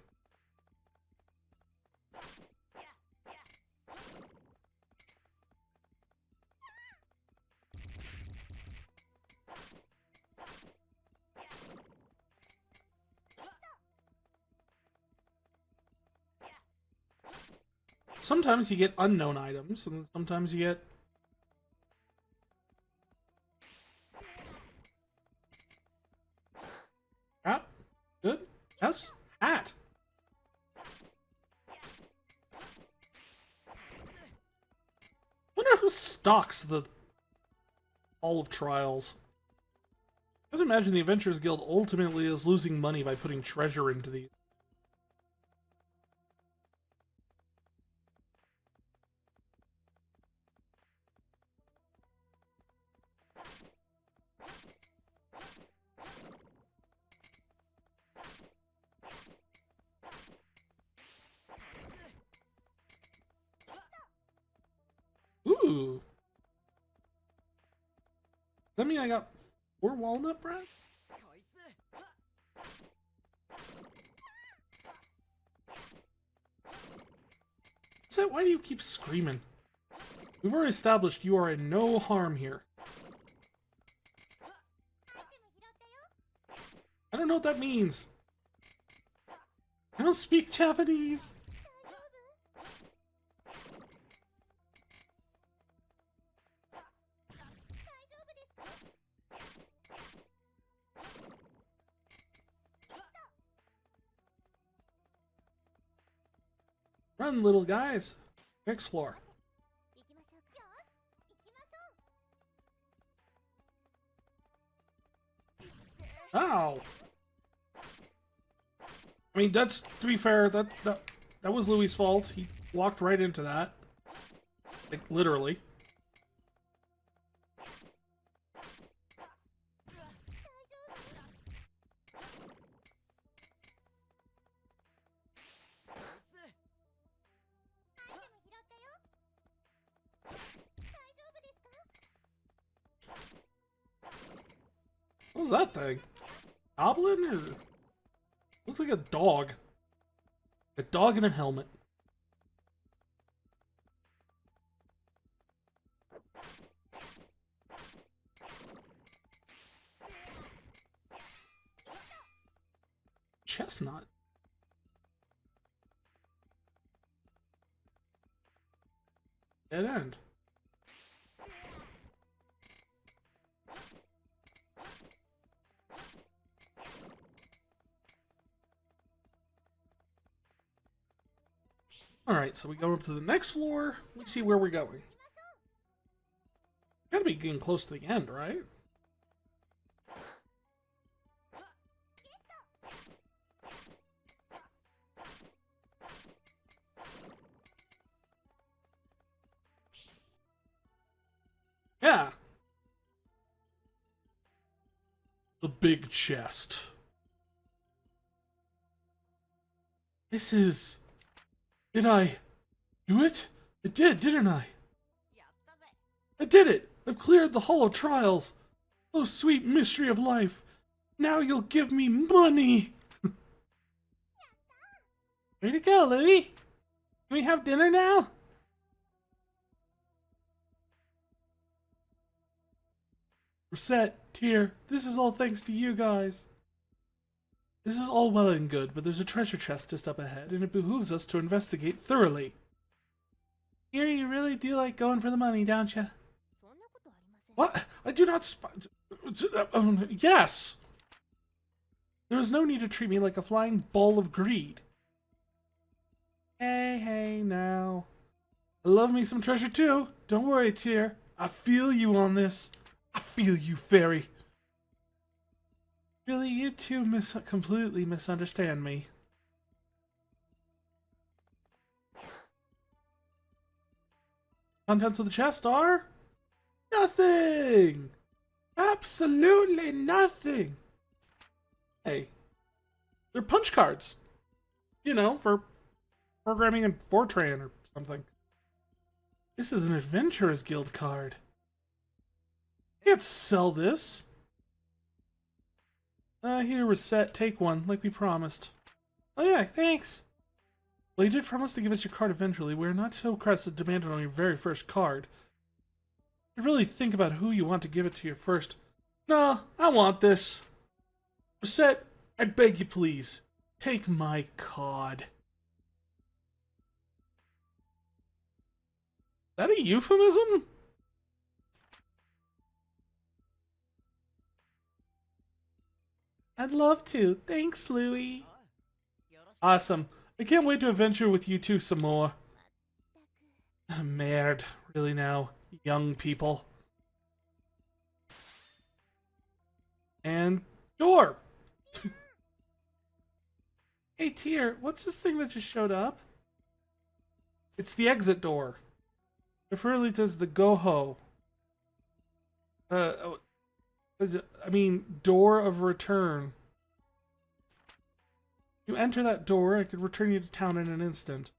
Sometimes you get unknown items, and sometimes you get... Hat? Good? Yes? Hat! Wonder who stocks the Hall of Trials. I just imagine the Adventurers Guild ultimately is losing money by putting treasure into these. Ooh. Does that mean I got 4 walnut bread? So why do you keep screaming? We've already established you are in no harm here. I don't know what that means. I don't speak Japanese. Run, little guys. Next floor. Ow! I mean, that's, to be fair, that was Louis' fault. He walked right into that. Like, literally. What was that thing? Goblin or... Looks like a dog. A dog in a helmet. Chestnut. Dead end. Alright, so we go up to the next floor. We see where we're going. Gotta be getting close to the end, right? Yeah. The big chest. This is... Did I do it? I did, didn't I? I did it! I've cleared the Hall of Trials! Oh, sweet mystery of life! Now you'll give me money! Way to go, Louie! Can we have dinner now? We're set, Tyr. This is all thanks to you guys. This is all well and good, but there's a treasure chest just up ahead, and it behooves us to investigate thoroughly. Here, you really do like going for the money, don't you? What? I do not yes! There is no need to treat me like a flying ball of greed. Hey, now. I love me some treasure too. Don't worry, Tyr. I feel you on this. I feel you, fairy. Really, you two completely misunderstand me. Contents of the chest are nothing. Absolutely nothing. Hey, they're punch cards. You know, for programming in Fortran or something. This is an Adventurers Guild card. Can't sell this. Here, Reset, take one, like we promised. Oh yeah, thanks. Well, you did promise to give us your card eventually. We're not so pressed to demand it on your very first card. You really think about who you want to give it to your first. Nah, I want this. Reset, I beg you please, take my card. Is that a euphemism? I'd love to. Thanks, Louie. Awesome. I can't wait to adventure with you two some more. Merde. Really now? Young people. And door. Hey, Tyr, what's this thing that just showed up? It's the exit door. It really does the go-ho. I mean, door of return. You enter that door, it could return you to town in an instant.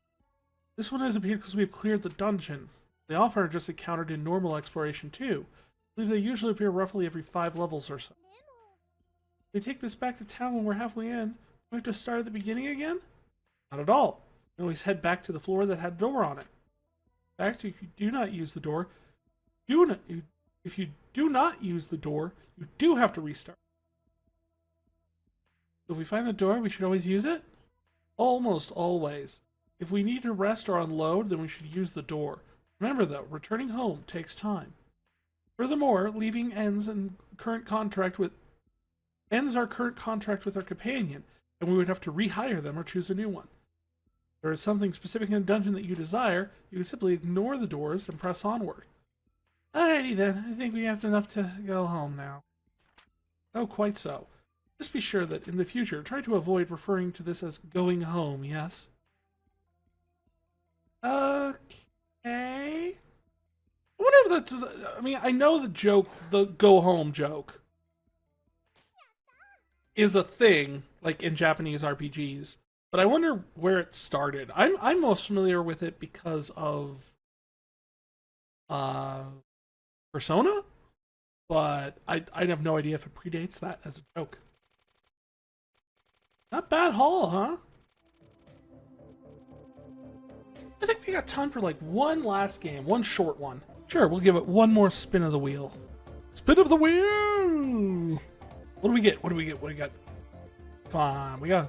This one has appeared because we have cleared the dungeon. They often are just encountered in normal exploration too. I believe they usually appear roughly every 5 levels or so. We take this back to town when we're halfway in. We have to start at the beginning again? Not at all. We always head back to the floor that had a door on it. In fact, if you do not use the door, if you do not use the door, you do have to restart. If we find the door, we should always use it? Almost always. If we need to rest or unload, then we should use the door. Remember though, returning home takes time. Furthermore, leaving ends our current contract with our companion, and we would have to rehire them or choose a new one. If there is something specific in the dungeon that you desire, you can simply ignore the doors and press onward. Alrighty then, I think we have enough to go home now. Oh, quite so. Just be sure that in the future, try to avoid referring to this as going home, yes? Okay. I wonder if that's... I mean, I know the joke, the go home joke, is a thing, like in Japanese RPGs. But I wonder where it started. I'm most familiar with it because of Persona, but I'd have no idea if it predates that as a joke. Not bad haul, huh? I think we got time for like one last game, one short one. Sure, we'll give it one more spin of the wheel. Spin of the wheel! What do we get? What do we get? What do we got? Come on, we gotta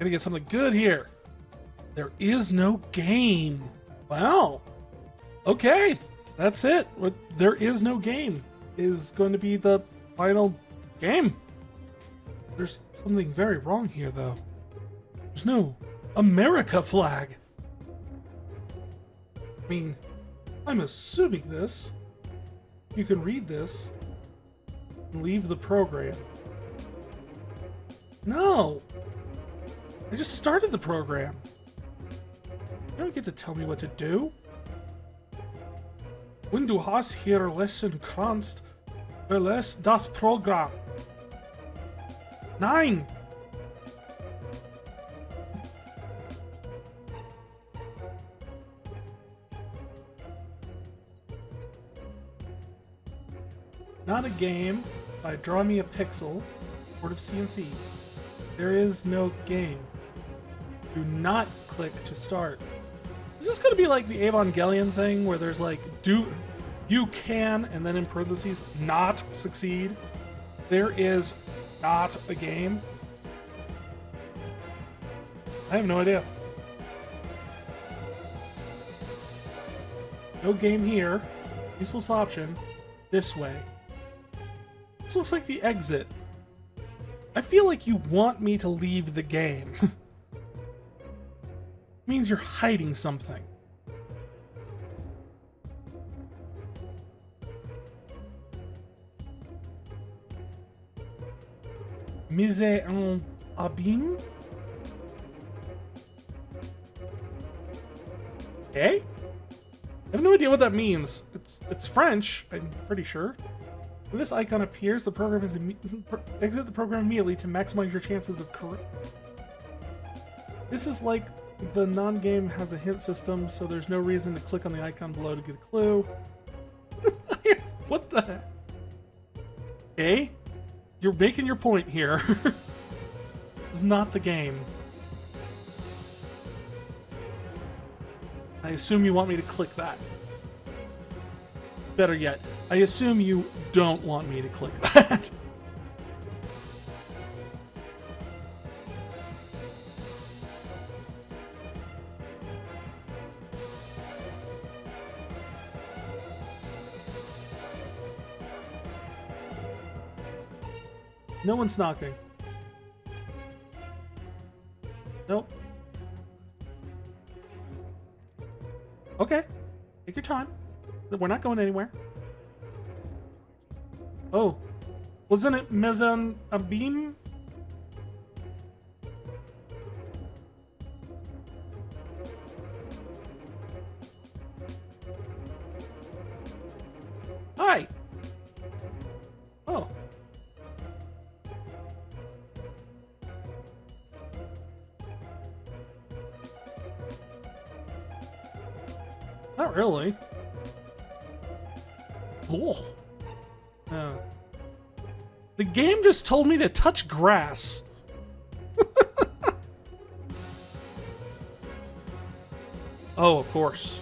get something good here. There is no game. Wow. Okay, that's it. There is no game is going to be the final game. There's something very wrong here, though. There's no America flag. I mean, I'm assuming this. You can read this and leave the program. No! I just started the program. You don't get to tell me what to do. Wenn du hast hier lesen kannst, verlass das Programm. Nein! Not a game by Draw Me a Pixel, Board of CNC. There is no game. Do not click to start. Is this going to be like the Evangelion thing where there's like, you can, and then in parentheses, not succeed? There is not a game? I have no idea. No game here. Useless option. This way. This looks like the exit. I feel like you want me to leave the game. Means you're hiding something. Mise en abîme? Okay? I have no idea what that means. It's French, I'm pretty sure. When this icon appears, the program is exit the program immediately to maximize your chances of correct. This is like the non-game has a hint system, so there's no reason to click on the icon below to get a clue. What the heck? Okay? You're making your point here. It's not the game. I assume you want me to click that. Better yet, I assume you don't want me to click that. No one's knocking. Nope. Okay. Take your time. We're not going anywhere. Oh. Wasn't it Maison Abîme? Hi. Oh. Not really. Oh. The game just told me to touch grass. Oh, of course.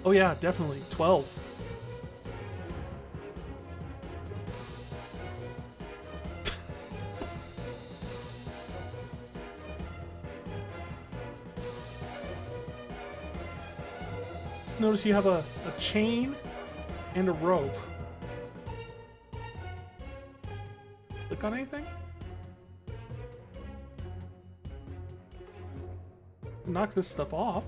Oh yeah, definitely. 12. Notice you have a chain and a rope. Click on anything? Knock this stuff off.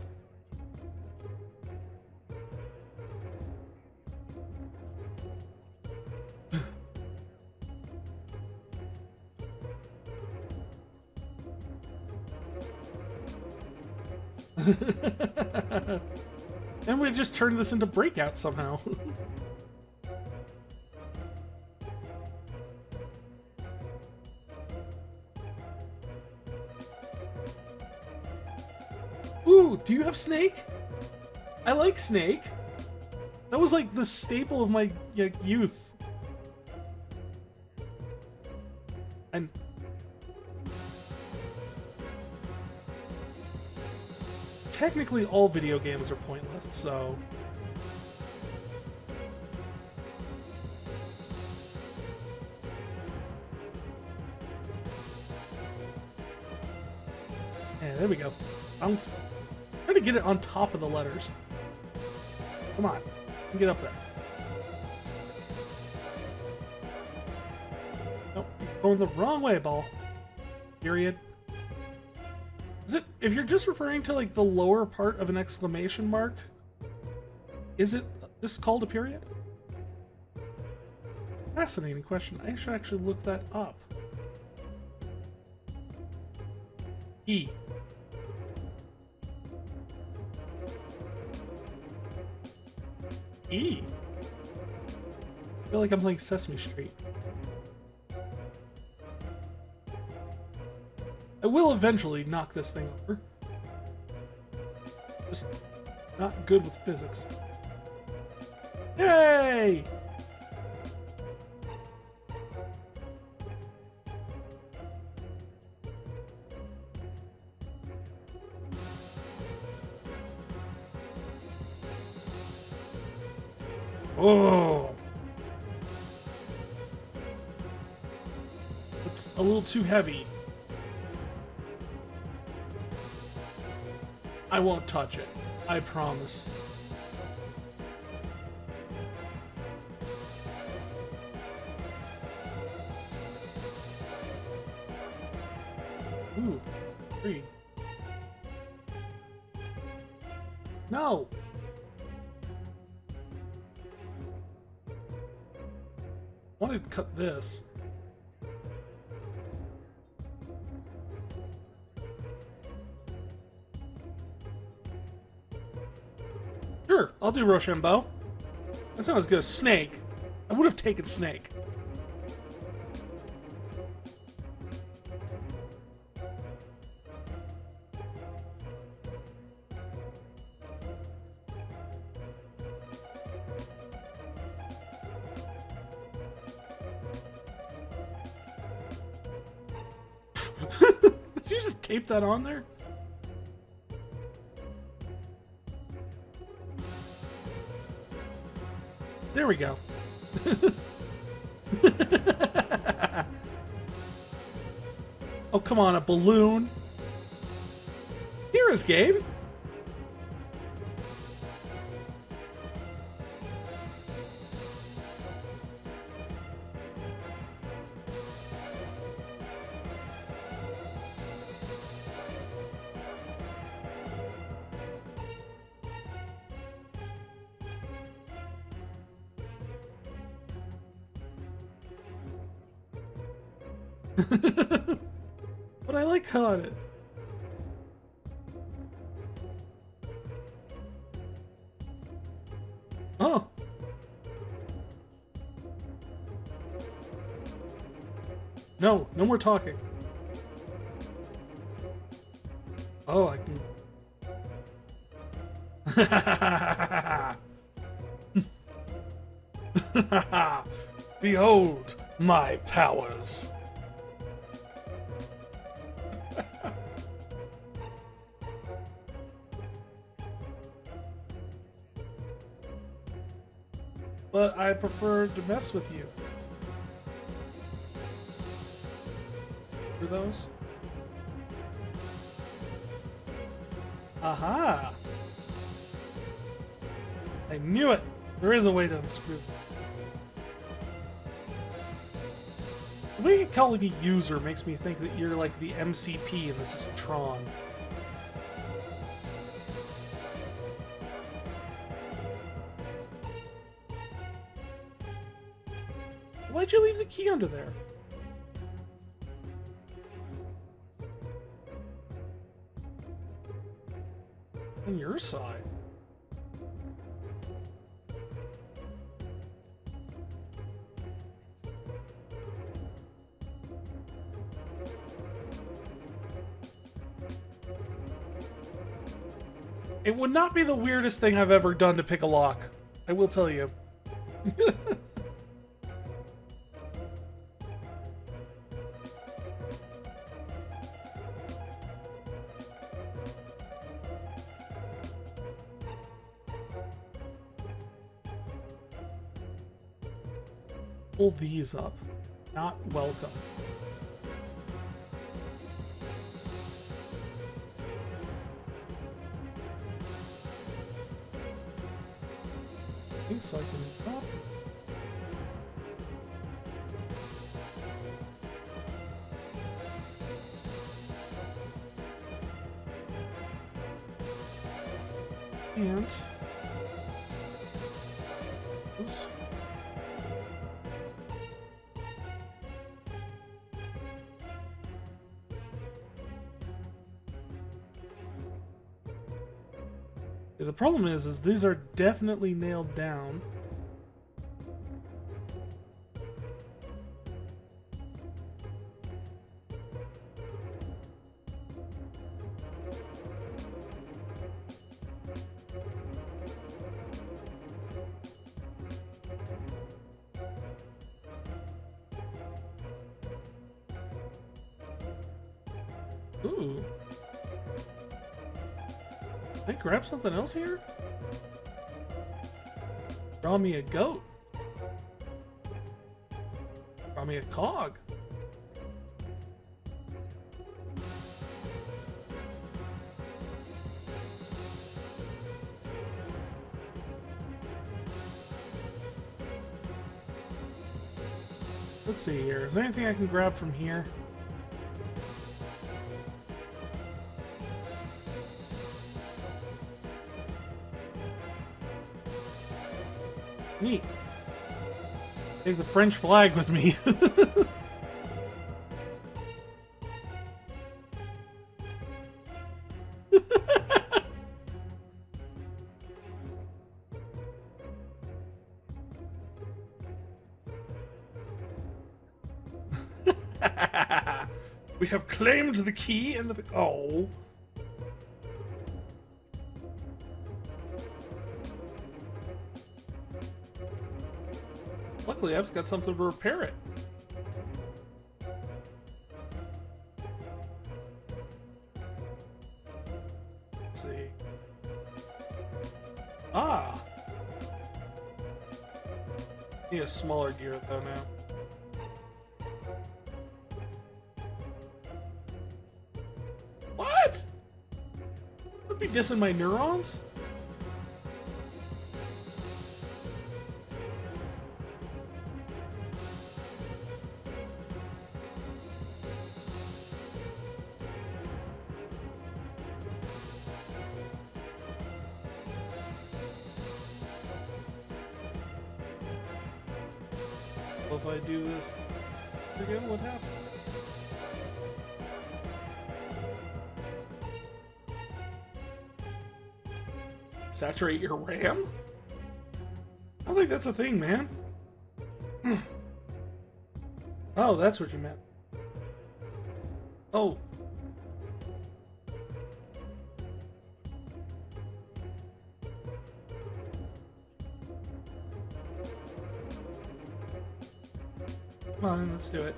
And we just turned this into Breakout somehow. Ooh, do you have Snake? I like Snake. That was like the staple of my youth. And technically all video games are pointless, so... Yeah, there we go. Bounce. Try to get it on top of the letters. Come on. Get up there. Nope, you're going the wrong way, ball. Period. Is it, if you're just referring to like the lower part of an exclamation mark, is it just called a period? Fascinating question. I should actually look that up. E. E. I feel like I'm playing Sesame Street. I will eventually knock this thing over. Just not good with physics. Yay! Oh! It's a little too heavy. I won't touch it. I promise. Ooh, 3. No! wanted to cut this. Sure, I'll do Rochambeau. That sounds good as Snake. I would have taken Snake. Did you just tape that on there? There we go. Oh, come on, a balloon. Here is Gabe. But I like how it. Oh. No, no more talking. Oh, I can. Behold my powers. But I prefer to mess with you. For those? Aha! I knew it! There is a way to unscrew. The way you call me user makes me think that you're like the MCP and this is Tron. Why'd you leave the key under there? On your side. It would not be the weirdest thing I've ever done to pick a lock. I will tell you. Pull these up. Not welcome. I think so I can copy. And oops. The problem is these are definitely nailed down. Ooh. Can I grab something else here? Draw me a goat. Draw me a cog. Let's see here. Is there anything I can grab from here? Neat. Take the French flag with me. We have claimed the key and the... Oh. Luckily, I've got something to repair it. Let's see. Ah! Need a smaller gear, though, now. What? Would be dissing my neurons? Well, if I do this again, what happens? Saturate your RAM? I don't think that's a thing, man. Oh, that's what you meant. Oh. Come on, let's do it.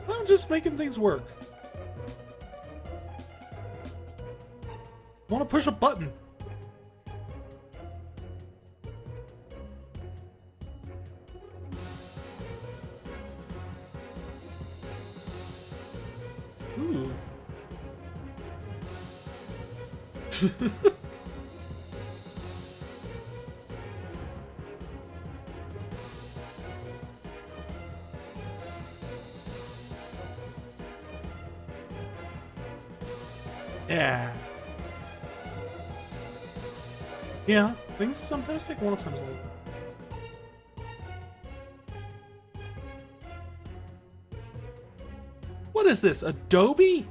I'm just making things work. I want to push a button. Ooh. Yeah. Yeah, things sometimes take one times a little. What is this, Adobe?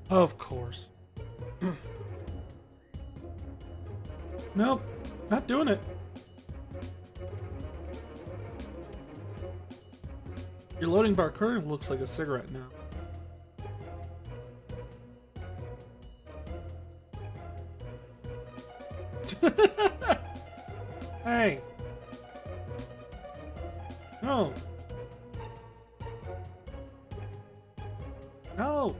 Of course. Nope, not doing it. Your loading bar curve looks like a cigarette now. Hey. No. No.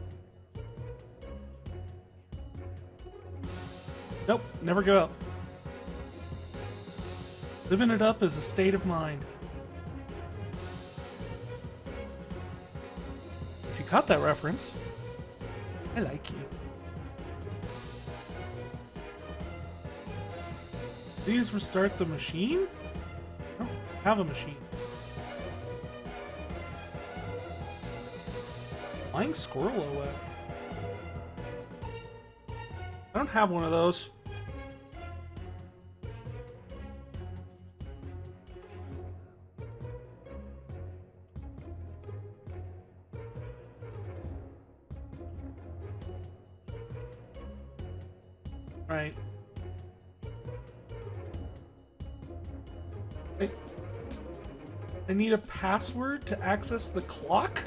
Nope, never go up. Living it up is a state of mind. If you caught that reference, I like you. Please restart the machine? I don't have a machine. Flying squirrel away. I don't have one of those. Right. I need a password to access the clock?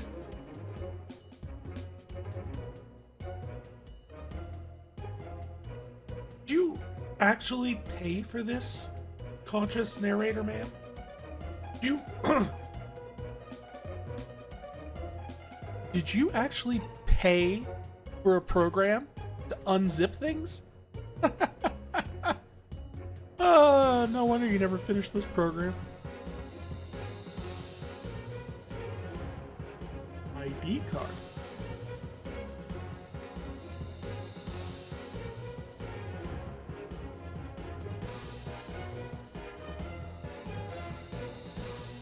Did you actually pay for this, conscious narrator man? Did you... Did you actually pay for a program to unzip things? No wonder you never finished this program. ID card.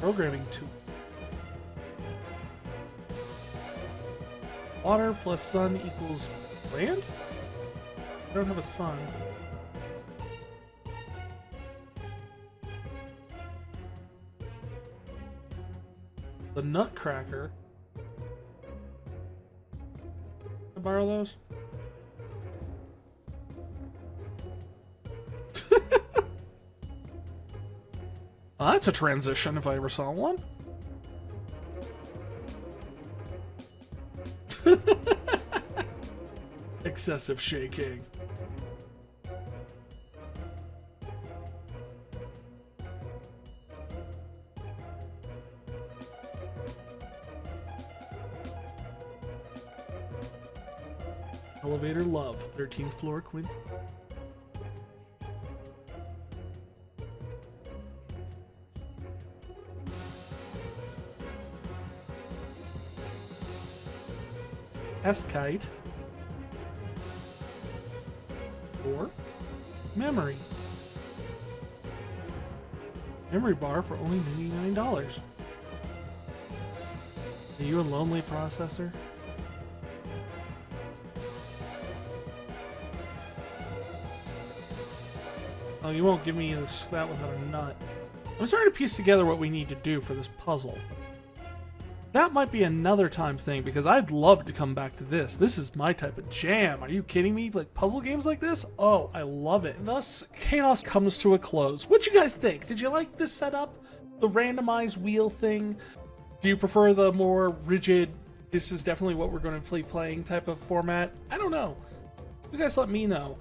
Programming tool. Water plus sun equals land? I don't have a sun. The Nutcracker. Can I borrow those? Well, that's a transition if I ever saw one. Excessive shaking. Elevator love, 13th floor, Quinn. S-Kite. Or memory. Memory bar for only $99. Are you a lonely processor? Oh, you won't give me that without a nut. I'm starting to piece together what we need to do for this puzzle. That might be another time thing, because I'd love to come back to this. This is my type of jam. Are you kidding me? Like, puzzle games like this? Oh, I love it. And thus, Chaos comes to a close. What you guys think? Did you like this setup? The randomized wheel thing? Do you prefer the more rigid, this is definitely what we're going to be playing type of format? I don't know. You guys let me know.